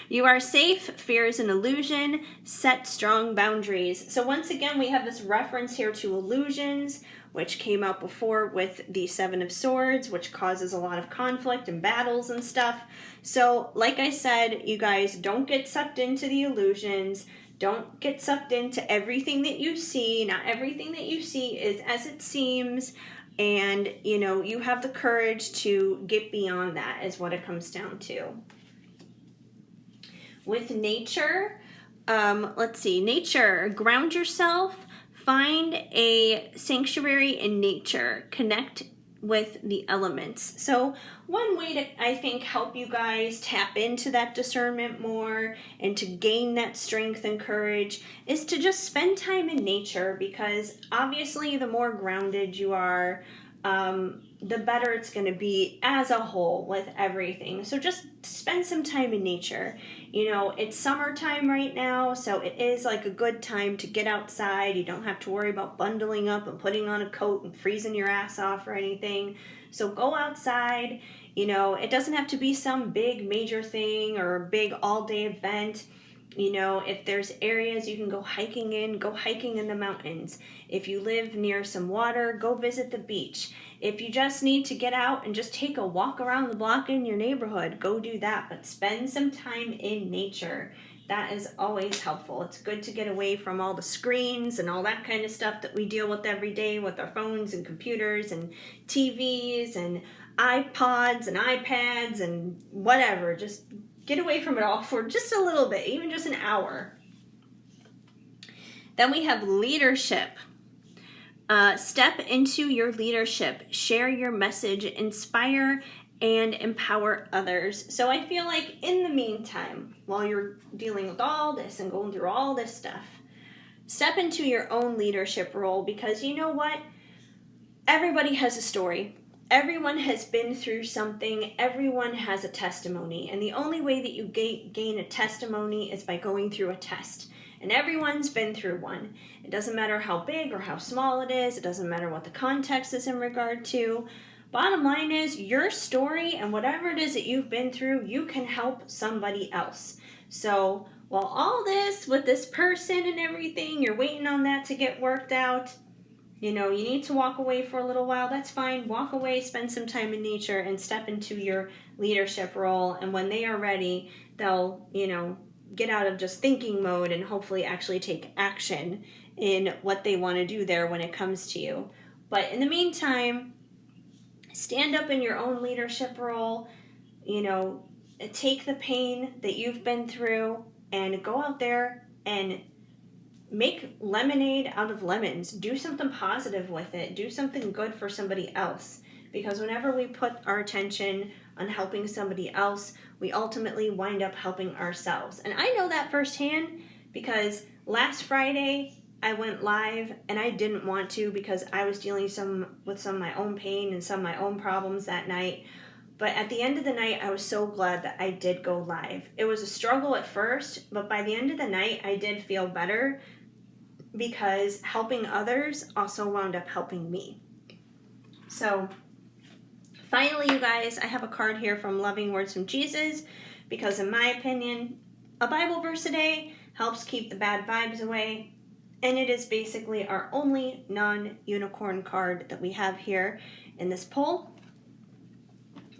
You are safe, fear is an illusion, set strong boundaries. So once again, we have this reference here to illusions, which came out before with the Seven of Swords, which causes a lot of conflict and battles and stuff. So like I said, you guys, don't get sucked into the illusions. Don't get sucked into everything that you see. Not everything that you see is as it seems. And, you know, you have the courage to get beyond that is what it comes down to. With nature, let's see, nature, ground yourself, find a sanctuary in nature, connect with the elements. So one way to, I think, help you guys tap into that discernment more and to gain that strength and courage is to just spend time in nature, because obviously the more grounded you are, the better it's going to be as a whole with everything. So just spend some time in nature. You know, it's summertime right now, so it is like a good time to get outside. You don't have to worry about bundling up and putting on a coat and freezing your ass off or anything. So go outside. You know, it doesn't have to be some big major thing or a big all-day event. You know, if there's areas you can go hiking in the mountains. If you live near some water, go visit the beach. If you just need to get out and just take a walk around the block in your neighborhood, go do that. But spend some time in nature. That is always helpful. It's good to get away from all the screens and all that kind of stuff that we deal with every day with our phones and computers and TVs and iPods and iPads and whatever. Just get away from it all for just a little bit, even just an hour. Then we have leadership. Step into your leadership. Share your message. Inspire and empower others. So I feel like in the meantime, while you're dealing with all this and going through all this stuff, step into your own leadership role, because you know what? Everybody has a story. Everyone has been through something. Everyone has a testimony. And the only way that you gain a testimony is by going through a test. And everyone's been through one. It doesn't matter how big or how small it is. It doesn't matter what the context is in regard to. Bottom line is, your story and whatever it is that you've been through, you can help somebody else. So while all this with this person and everything, you're waiting on that to get worked out, you know, you need to walk away for a little while. That's fine. Walk away, spend some time in nature, and step into your leadership role. And when they are ready, they'll, you know, get out of just thinking mode and hopefully actually take action in what they want to do there when it comes to you. But in the meantime, stand up in your own leadership role. You know, take the pain that you've been through and go out there and make lemonade out of lemons. Do something positive with it. Do something good for somebody else. Because whenever we put our attention on helping somebody else, we ultimately wind up helping ourselves. And I know that firsthand, because last Friday I went live and I didn't want to, because I was dealing with some of my own pain and some of my own problems that night. But at the end of the night, I was so glad that I did go live. It was a struggle at first, but by the end of the night, I did feel better, because helping others also wound up helping me. So finally, you guys, I have a card here from Loving Words from Jesus, because in my opinion, a Bible verse a day helps keep the bad vibes away. And it is basically our only non-unicorn card that we have here in this poll.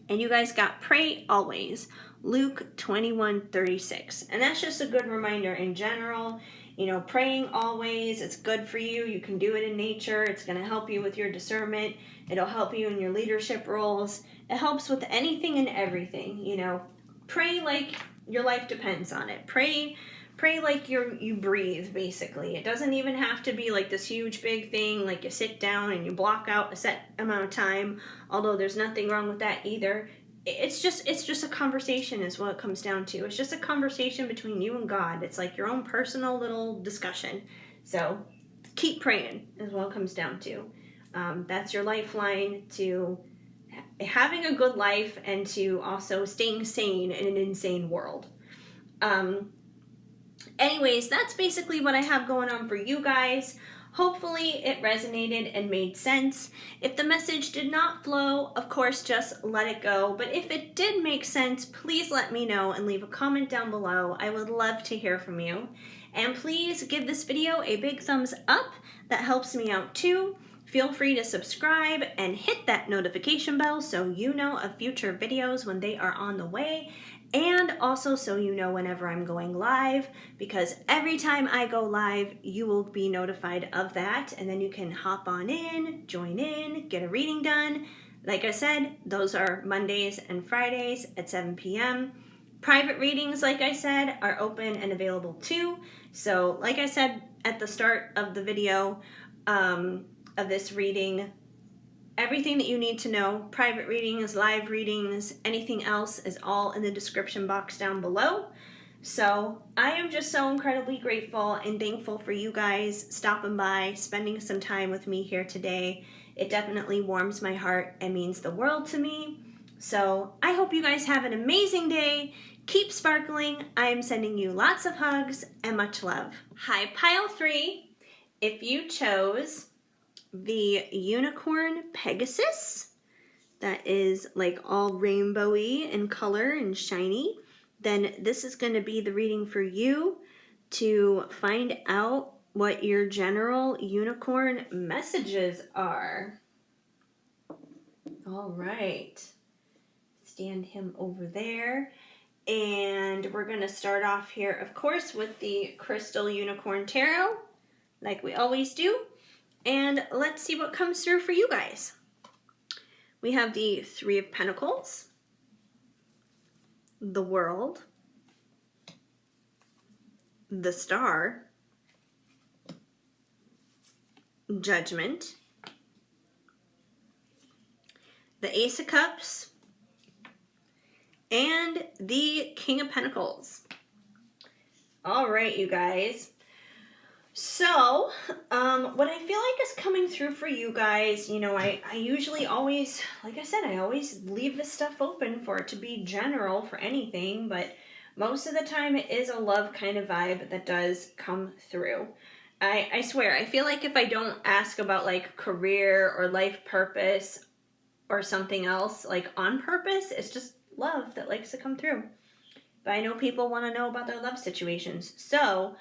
And you guys got pray always, Luke 21:36. And that's just a good reminder in general. You know, praying always, it's good for you. You can do it in nature. It's going to help you with your discernment. It'll help you in your leadership roles. It helps with anything and everything. You know, pray like your life depends on it. Pray like you breathe, basically. It doesn't even have to be like this huge big thing, like you sit down and you block out a set amount of time, although there's nothing wrong with that either. It's just a conversation is what it comes down to. It's just a conversation between you and God. It's like your own personal little discussion. So keep praying is what it comes down to. That's your lifeline to having a good life and to also staying sane in an insane world. Anyways, that's basically what I have going on for you guys. Hopefully it resonated and made sense. If the message did not flow, of course, just let it go. But if it did make sense, please let me know and leave a comment down below. I would love to hear from you. And please give this video a big thumbs up. That helps me out too. Feel free to subscribe and hit that notification bell so you know of future videos when they are on the way. And also so you know whenever I'm going live, because every time I go live, you will be notified of that. And then you can hop on in, join in, get a reading done. Like I said, those are Mondays and Fridays at 7 p.m. Private readings, like I said, are open and available too. So like I said at the start of the video of this reading, everything that you need to know, private readings, live readings, anything else is all in the description box down below. So I am just so incredibly grateful and thankful for you guys stopping by, spending some time with me here today. It definitely warms my heart and means the world to me. So I hope you guys have an amazing day. Keep sparkling. I am sending you lots of hugs and much love. Hi, pile 3. If you chose the unicorn Pegasus, that is like all rainbowy in color and shiny, then this is going to be the reading for you to find out what your general unicorn messages are. All right. Stand him over there. And we're going to start off here, of course, with the Crystal Unicorn Tarot, like we always do. And let's see what comes through for you guys. We have the Three of Pentacles, the World, the Star, Judgment, the Ace of Cups, and the King of Pentacles. All right, you guys. So, what I feel like is coming through for you guys, you know, I usually always, like I said, I always leave this stuff open for it to be general for anything, but most of the time it is a love kind of vibe that does come through. I swear, I feel like if I don't ask about like career or life purpose or something else, like on purpose, it's just love that likes to come through. But I know people want to know about their love situations. So,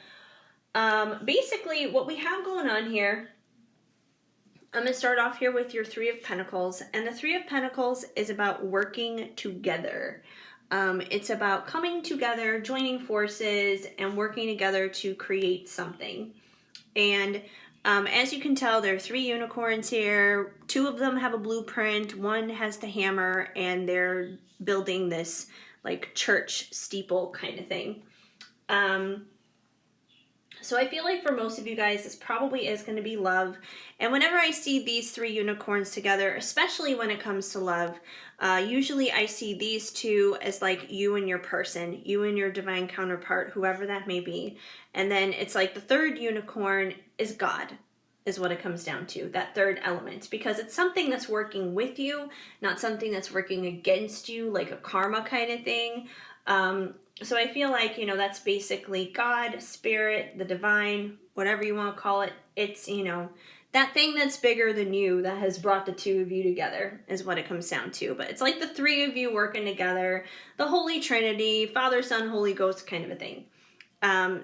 basically what we have going on here, I'm going to start off here with your Three of Pentacles. And the Three of Pentacles is about working together. It's about coming together, joining forces, and working together to create something. And as you can tell, there are 3 unicorns here. 2 of them have a blueprint. 1 has the hammer, and they're building this like church steeple kind of thing. So I feel like for most of you guys, this probably is going to be love. And whenever I see these 3 unicorns together, especially when it comes to love, usually I see these 2 as like you and your person, you and your divine counterpart, whoever that may be. And then it's like the 3rd unicorn is God, is what it comes down to, that 3rd element. Because it's something that's working with you, not something that's working against you, like a karma kind of thing. So I feel like, you know, that's basically God, spirit, the divine, whatever you want to call it. It's, you know, that thing that's bigger than you that has brought the 2 of you together is what it comes down to. But it's like the 3 of you working together, the Holy Trinity, Father, Son, Holy Ghost kind of a thing.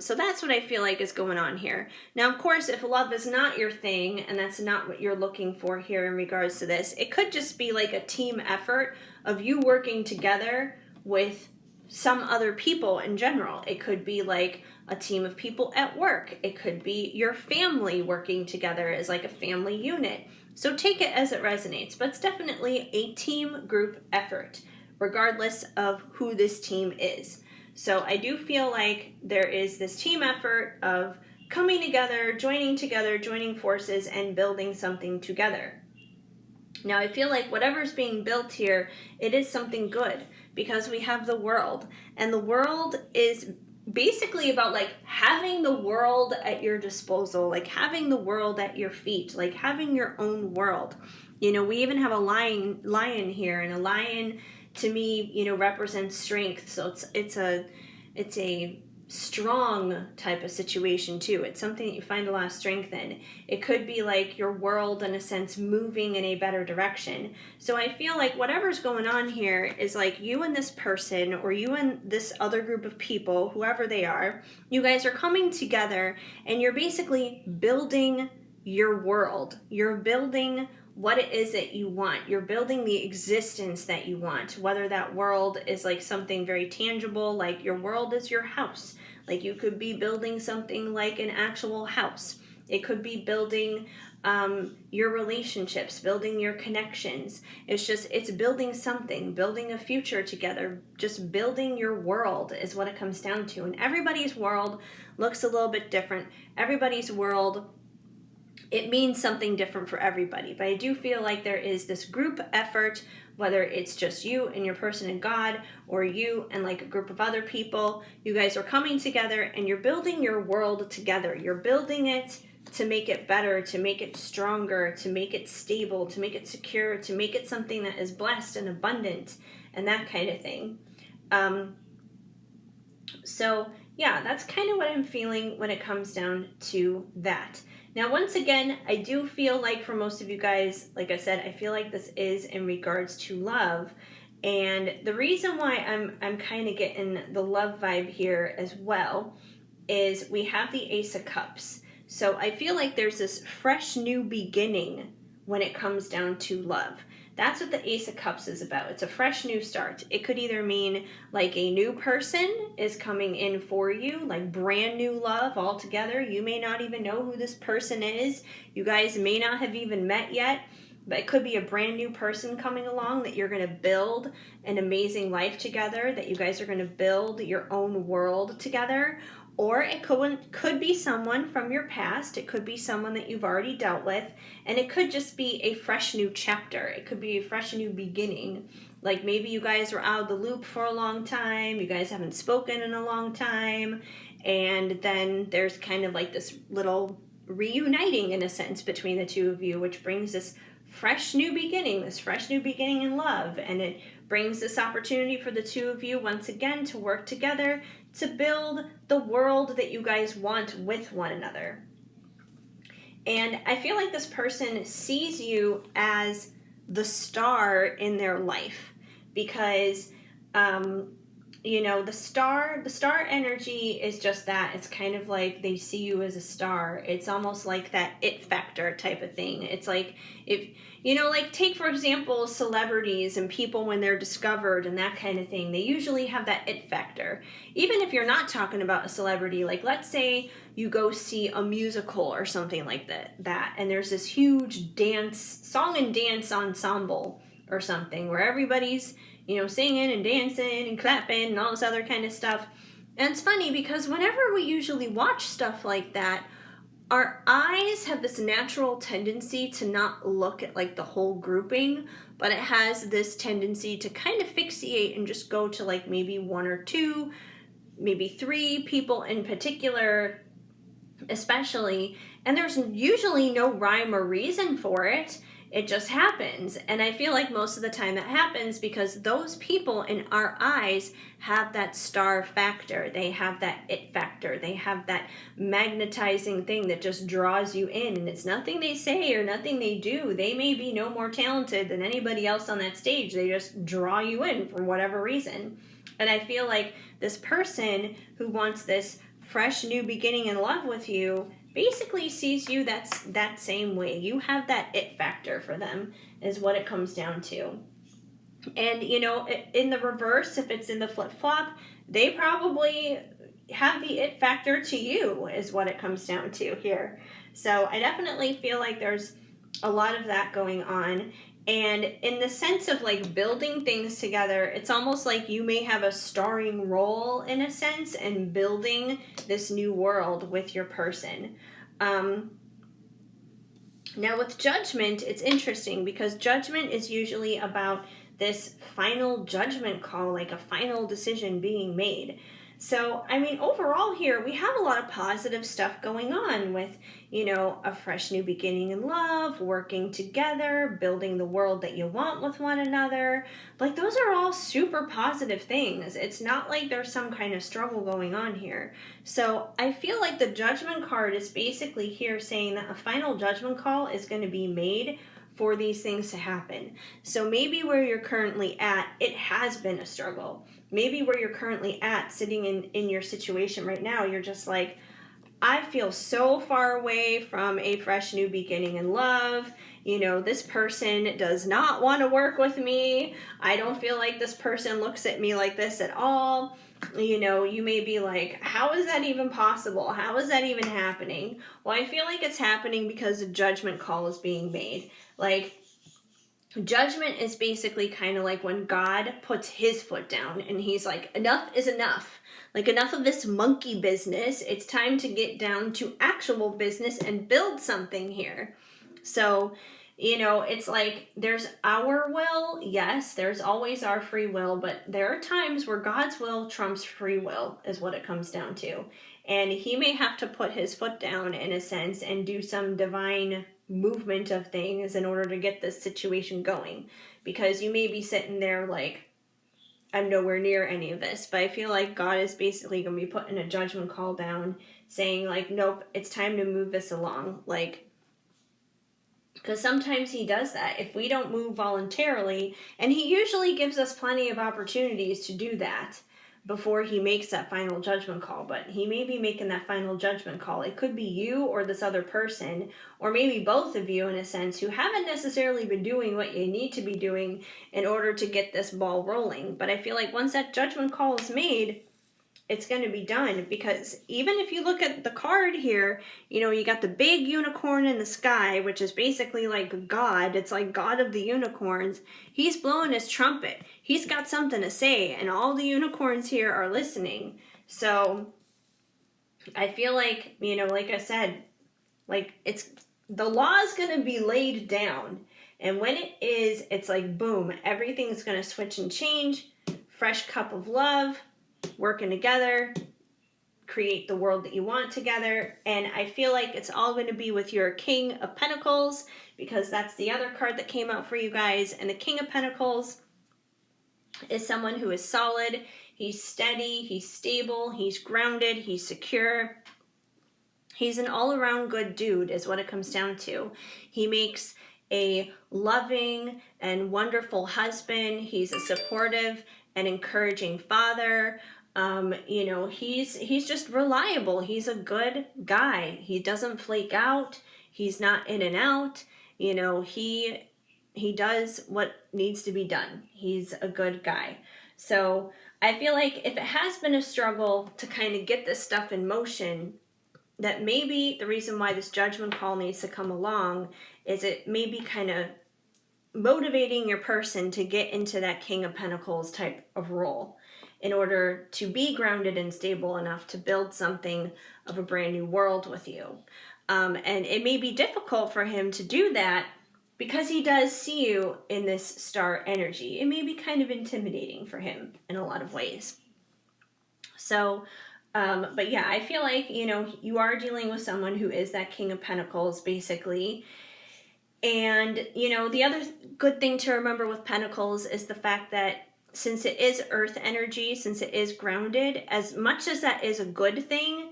So that's what I feel like is going on here. Now, of course, if love is not your thing and that's not what you're looking for here in regards to this, it could just be like a team effort of you working together with some other people in general. It could be like a team of people at work. It could be your family working together as like a family unit. So take it as it resonates, but it's definitely a team group effort, regardless of who this team is. So I do feel like there is this team effort of coming together, joining forces, and building something together. Now, I feel like whatever's being built here, it is something good because we have the world. And the world is basically about like having the world at your disposal, like having the world at your feet, like having your own world. You know, we even have a lion here, and a lion to me, you know, represents strength. So it's a strong type of situation too. It's something that you find a lot of strength in. It could be like your world in a sense moving in a better direction. So I feel like whatever's going on here is like you and this person, or you and this other group of people, whoever they are, you guys are coming together and you're basically building your world. You're building what it is that you want. You're building the existence that you want, whether that world is like something very tangible, like your world is your house. Like you could be building something like an actual house. It could be building your relationships, building your connections. It's building something, building a future together, just building your world is what it comes down to. And everybody's world looks a little bit different. Everybody's world it means something different for everybody. But I do feel like there is this group effort, whether it's just you and your person and God, or you and like a group of other people. You guys are coming together and you're building your world together. You're building it to make it better, to make it stronger, to make it stable, to make it secure, to make it something that is blessed and abundant and that kind of thing. So yeah, that's kind of what I'm feeling when it comes down to that. Now, once again, I do feel like for most of you guys, like I said, I feel like this is in regards to love. And the reason why I'm kind of getting the love vibe here as well is we have the Ace of Cups. So I feel like there's this fresh new beginning when it comes down to love. That's what the Ace of Cups is about. It's a fresh new start. It could either mean like a new person is coming in for you, like brand new love altogether. You may not even know who this person is. You guys may not have even met yet, but it could be a brand new person coming along that you're going to build an amazing life together, that you guys are going to build your own world together. Or it could be someone from your past. It could be someone that you've already dealt with. And it could just be a fresh new chapter. It could be a fresh new beginning. Like maybe you guys were out of the loop for a long time. You guys haven't spoken in a long time. And then there's kind of like this little reuniting in a sense between the two of you, which brings this fresh new beginning in love. And it brings this opportunity for the two of you once again to work together to build the world that you guys want with one another. And I feel like this person sees you as the star in their life because the star energy is just that. It's kind of like they see you as a star. It's almost like that it factor type of thing. It's like if like take for example celebrities and people when they're discovered and that kind of thing, they usually have that it factor. Even if you're not talking about a celebrity, like let's say you go see a musical or something like that and there's this huge song and dance ensemble or something where everybody's singing and dancing and clapping and all this other kind of stuff. And it's funny because whenever we usually watch stuff like that, our eyes have this natural tendency to not look at like the whole grouping, but it has this tendency to kind of fixate and just go to like maybe one or two, maybe three people in particular, especially. And there's usually no rhyme or reason for it. It just happens. And I feel like most of the time that happens because those people in our eyes have that star factor. They have that it factor. They have that magnetizing thing that just draws you in. And it's nothing they say or nothing they do. They may be no more talented than anybody else on that stage. They just draw you in for whatever reason. And I feel like this person who wants this fresh new beginning in love with you basically sees you that same way. You have that it factor for them is what it comes down to. And in the reverse, if it's in the flip-flop, they probably have the it factor to you is what it comes down to here. So I definitely feel like there's a lot of that going on. And in the sense of like building things together, it's almost like you may have a starring role in a sense in building this new world with your person. Now with judgment, it's interesting because judgment is usually about this final judgment call, like a final decision being made. So, I mean, overall here, we have a lot of positive stuff going on with, a fresh new beginning in love, working together, building the world that you want with one another. Like, those are all super positive things. It's not like there's some kind of struggle going on here. So, I feel like the judgment card is basically here saying that a final judgment call is going to be made for these things to happen. So maybe where you're currently at, it has been a struggle. Maybe where you're currently at, sitting in your situation right now, you're just like, I feel so far away from a fresh new beginning in love. This person does not want to work with me. I don't feel like this person looks at me like this at all. You may be like, how is that even possible? How is that even happening? Well, I feel like it's happening because a judgment call is being made. Like, Judgment is basically kind of like when God puts his foot down and he's like, enough is enough. Like, enough of this monkey business. It's time to get down to actual business and build something here. So, it's like there's our will. Yes, there's always our free will, but there are times where God's will trumps free will, is what it comes down to. And he may have to put his foot down in a sense and do some divine movement of things in order to get this situation going. Because you may be sitting there like, I'm nowhere near any of this, but I feel like God is basically going to be putting a judgment call down saying like, nope, it's time to move this along. Like, because sometimes he does that if we don't move voluntarily, and he usually gives us plenty of opportunities to do that before he makes that final judgment call. But he may be making that final judgment call. It could be you or this other person, or maybe both of you in a sense, who haven't necessarily been doing what you need to be doing in order to get this ball rolling. But I feel like once that judgment call is made, it's going to be done. Because even if you look at the card here, you got the big unicorn in the sky, which is basically like God. It's like God of the unicorns. He's blowing his trumpet. He's got something to say, and all the unicorns here are listening. So I feel like, like I said, like the law is going to be laid down. And when it is, it's like, boom, everything's going to switch and change. Fresh cup of love, working together, create the world that you want together. And I feel like it's all going to be with your King of Pentacles, because that's the other card that came out for you guys. And the King of Pentacles is someone who is solid. He's steady, he's stable, he's grounded, he's secure. He's an all-around good dude is what it comes down to. He makes a loving and wonderful husband. He's a supportive and encouraging father. He's just reliable. He's a good guy. He doesn't flake out. He's not in and out. He does what needs to be done. He's a good guy. So I feel like if it has been a struggle to kind of get this stuff in motion, that maybe the reason why this judgment call needs to come along is it may be kind of motivating your person to get into that King of Pentacles type of role in order to be grounded and stable enough to build something of a brand new world with you. And it may be difficult for him to do that because he does see you in this star energy. It may be kind of intimidating for him in a lot of ways. So, but yeah, I feel like, you are dealing with someone who is that King of Pentacles, basically. And, the other good thing to remember with Pentacles is the fact that since it is earth energy, since it is grounded, as much as that is a good thing,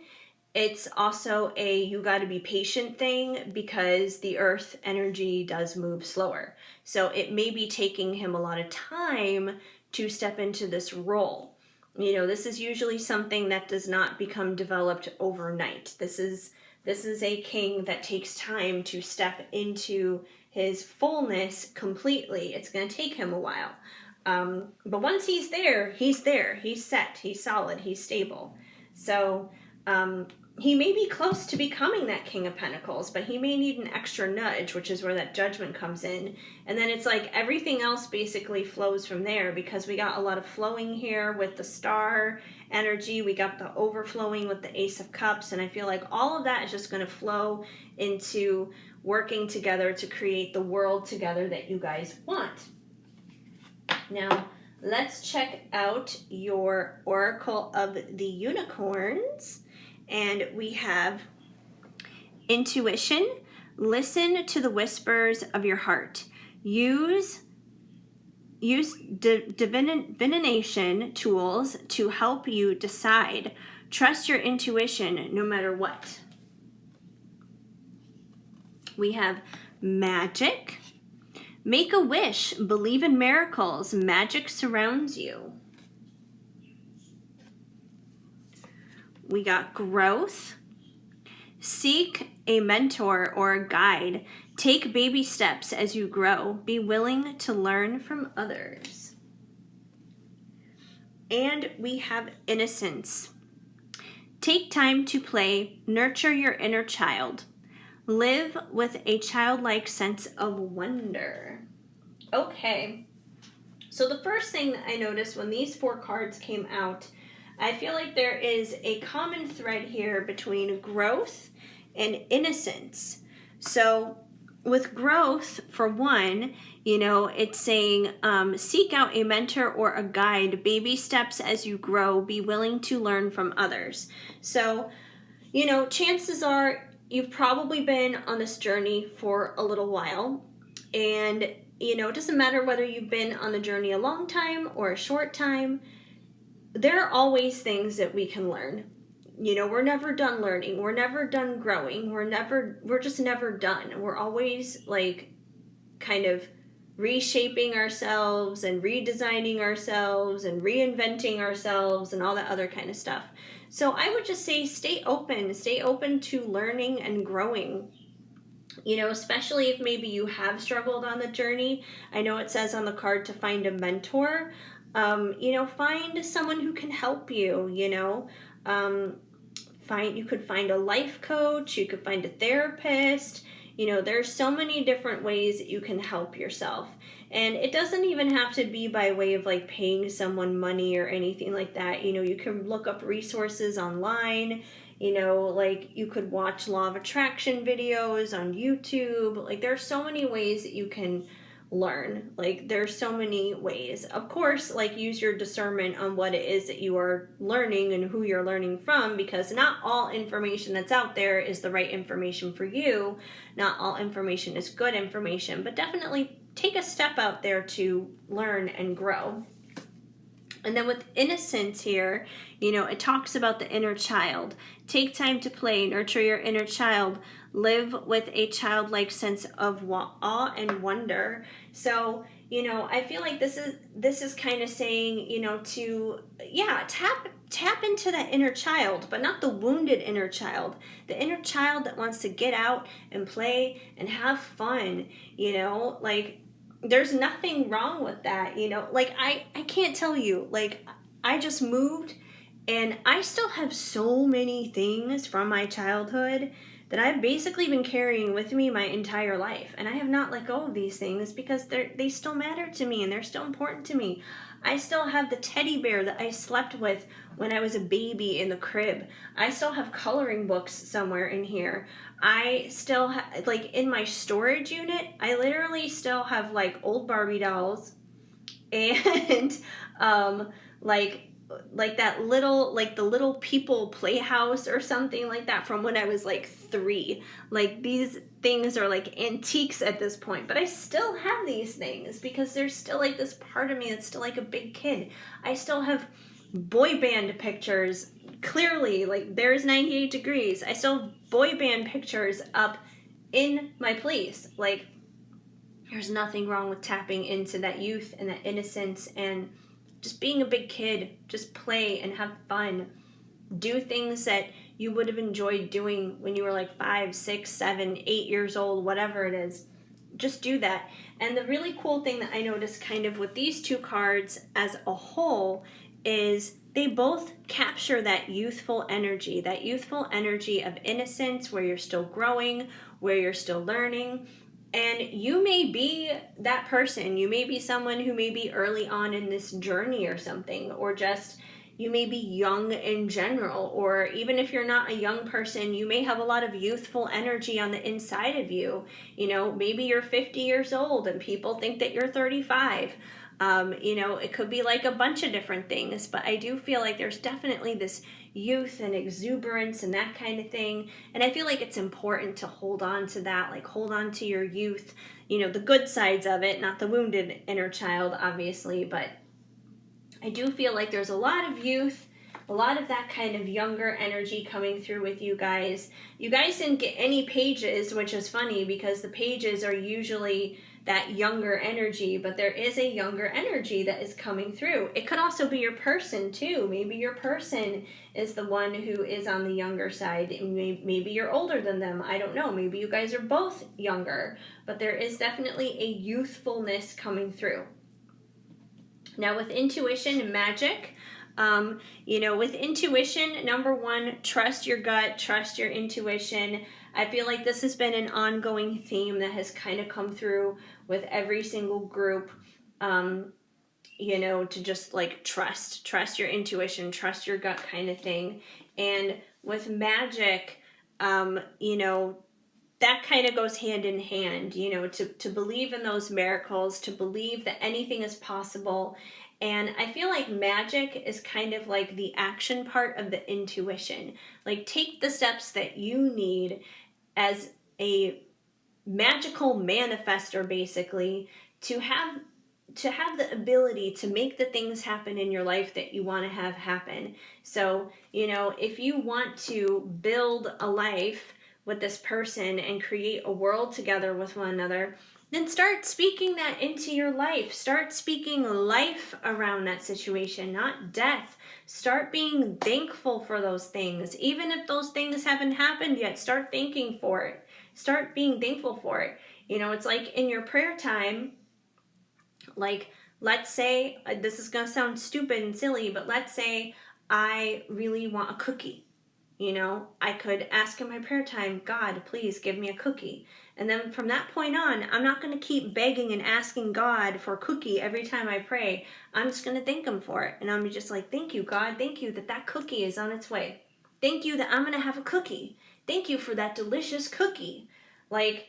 it's also a you got to be patient thing, because the earth energy does move slower. So it may be taking him a lot of time to step into this role. This is usually something that does not become developed overnight. This is a king that takes time to step into his fullness completely. It's going to take him a while. But once he's there, he's set, he's solid, he's stable. So he may be close to becoming that King of Pentacles, but he may need an extra nudge, which is where that judgment comes in. And then it's like everything else basically flows from there, because we got a lot of flowing here with the star energy. We got the overflowing with the Ace of Cups. And I feel like all of that is just going to flow into working together to create the world together that you guys want. Now, let's check out your Oracle of the Unicorns. And we have intuition. Listen to the whispers of your heart. Use divination tools to help you decide. Trust your intuition no matter what. We have magic. Make a wish. Believe in miracles. Magic surrounds you. We got growth. Seek a mentor or a guide. Take baby steps as you grow. Be willing to learn from others. And we have innocence. Take time to play. Nurture your inner child. Live with a childlike sense of wonder. Okay. So the first thing that I noticed when these 4 cards came out, I feel like there is a common thread here between growth and innocence. So with growth, for one, it's saying seek out a mentor or a guide, baby steps as you grow, be willing to learn from others. So, chances are you've probably been on this journey for a little while, and it doesn't matter whether you've been on the journey a long time or a short time, there are always things that we can learn. We're never done learning. We're never done growing. We're just never done. We're always like kind of reshaping ourselves and redesigning ourselves and reinventing ourselves and all that other kind of stuff. So I would just say stay open to learning and growing. Especially if maybe you have struggled on the journey. I know it says on the card to find a mentor. Find someone who can help you. You could find a life coach. You could find a therapist. There's so many different ways that you can help yourself. And it doesn't even have to be by way of like paying someone money or anything like that. You can look up resources online. Like you could watch law of attraction videos on YouTube. Like there's so many ways that you can learn. Like there's so many ways. Of course, like use your discernment on what it is that you are learning and who you're learning from, because not all information that's out there is the right information for you. Not all information is good information, but definitely take a step out there to learn and grow. And then with innocence here, it talks about the inner child. Take time to play, nurture your inner child, live with a childlike sense of awe and wonder. So, I feel like this is kind of saying, tap into that inner child, but not the wounded inner child. The inner child that wants to get out and play and have fun, like there's nothing wrong with that. Like I can't tell you, like I just moved and I still have so many things from my childhood that I've basically been carrying with me my entire life, and I have not let go of these things because they still matter to me and they're still important to me. I still have the teddy bear that I slept with when I was a baby in the crib. I still have coloring books somewhere in here. I still have, like in my storage unit, I literally still have like old Barbie dolls and like that little, like the little people playhouse or something like that from when I was like 3. Like these things are like antiques at this point, but I still have these things because there's still like this part of me that's still like a big kid. I still have boy band pictures, clearly, like there's 98 Degrees. I still have boy band pictures up in my place. Like there's nothing wrong with tapping into that youth and that innocence and just being a big kid. Just play and have fun. Do things that you would have enjoyed doing when you were like 5, 6, 7, 8 years old, whatever it is. Just do that. And the really cool thing that I noticed kind of with these 2 cards as a whole is they both capture that youthful energy of innocence, where you're still growing, where you're still learning. And you may be that person. You may be someone who may be early on in this journey or something, or just you may be young in general, or even if you're not a young person, you may have a lot of youthful energy on the inside of you. Maybe you're 50 years old and people think that you're 35. It could be like a bunch of different things, but I do feel like there's definitely this youth and exuberance and that kind of thing. And I feel like it's important to hold on to that, like hold on to your youth, the good sides of it, not the wounded inner child, obviously. But I do feel like there's a lot of youth, a lot of that kind of younger energy coming through with you guys. You guys didn't get any pages, which is funny because the pages are usually that younger energy, but there is a younger energy that is coming through. It could also be your person too. Maybe your person is the one who is on the younger side. Maybe you're older than them. I don't know. Maybe you guys are both younger, but there is definitely a youthfulness coming through. Now with intuition and magic, with intuition, number 1, trust your gut, trust your intuition. I feel like this has been an ongoing theme that has kind of come through with every single group. To just like trust your intuition, trust your gut kind of thing. And with magic, that kind of goes hand in hand, to believe in those miracles, to believe that anything is possible. And I feel like magic is kind of like the action part of the intuition. Like, take the steps that you need as a magical manifester, basically, to have the ability to make the things happen in your life that you want to have happen. So, if you want to build a life with this person and create a world together with one another, then start speaking that into your life. Start speaking life around that situation, not death. Start being thankful for those things. Even if those things haven't happened yet, start thanking for it. Start being thankful for it. It's like in your prayer time, like, let's say, this is going to sound stupid and silly, but let's say I really want a cookie. I could ask in my prayer time, God, please give me a cookie. And then from that point on, I'm not going to keep begging and asking God for a cookie every time I pray. I'm just going to thank him for it. And I'm just like, thank you, God. Thank you that cookie is on its way. Thank you that I'm going to have a cookie. Thank you for that delicious cookie. Like,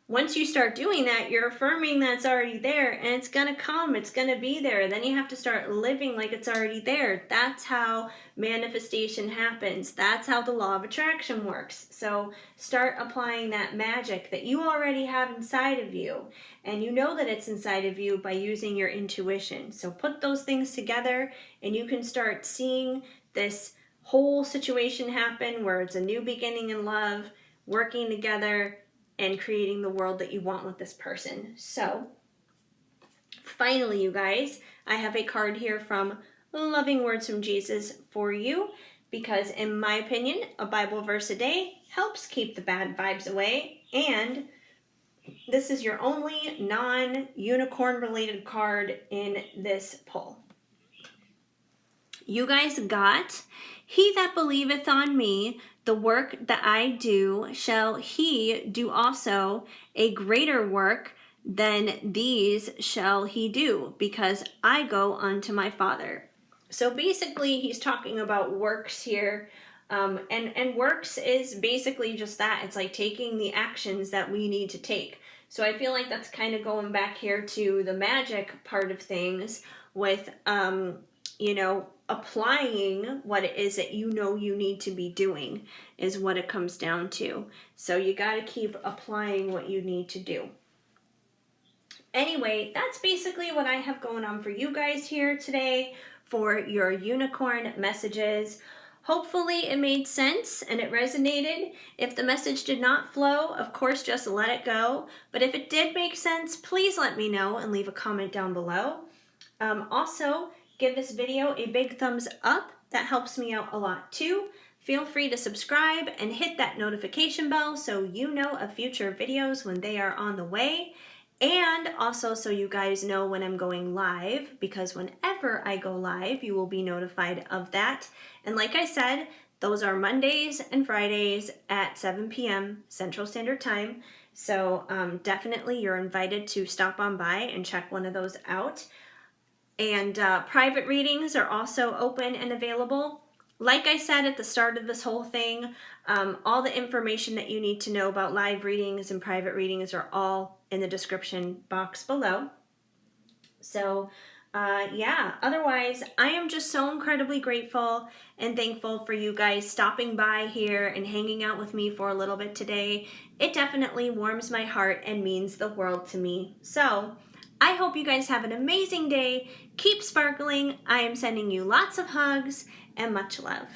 once you start doing that, you're affirming that's already there, and it's going to come. It's going to be there. Then you have to start living like it's already there. That's how manifestation happens. That's how the law of attraction works. So start applying that magic that you already have inside of you, and you know that it's inside of you by using your intuition. So put those things together, and you can start seeing this whole situation happen where it's a new beginning in love, working together, and creating the world that you want with this person. So, finally, you guys, I have a card here from Loving Words from Jesus for you, because in my opinion, a Bible verse a day helps keep the bad vibes away, and this is your only non-unicorn related card in this pull. You guys got, he that believeth on me, the work that I do, shall he do also. A greater work than these shall he do, because I go unto my Father. So basically, he's talking about works here. And works is basically just that. It's like taking the actions that we need to take. So I feel like that's kind of going back here to the magic part of things with, applying what it is that you need to be doing is what it comes down to. So you got to keep applying what you need to do. Anyway, that's basically what I have going on for you guys here today for your unicorn messages. Hopefully it made sense and it resonated. If the message did not flow, of course, just let it go. But if it did make sense, please let me know and leave a comment down below. Also, give this video a big thumbs up. That helps me out a lot too. Feel free to subscribe and hit that notification bell so you know of future videos when they are on the way. And also so you guys know when I'm going live, because whenever I go live, you will be notified of that. And like I said, those are Mondays and Fridays at 7 p.m. Central Standard Time. So definitely you're invited to stop on by and check one of those out. And private readings are also open and available. Like I said at the start of this whole thing, all the information that you need to know about live readings and private readings are all in the description box below. So, yeah, otherwise, I am just so incredibly grateful and thankful for you guys stopping by here and hanging out with me for a little bit today. It definitely warms my heart and means the world to me. So, I hope you guys have an amazing day. Keep sparkling. I am sending you lots of hugs and much love.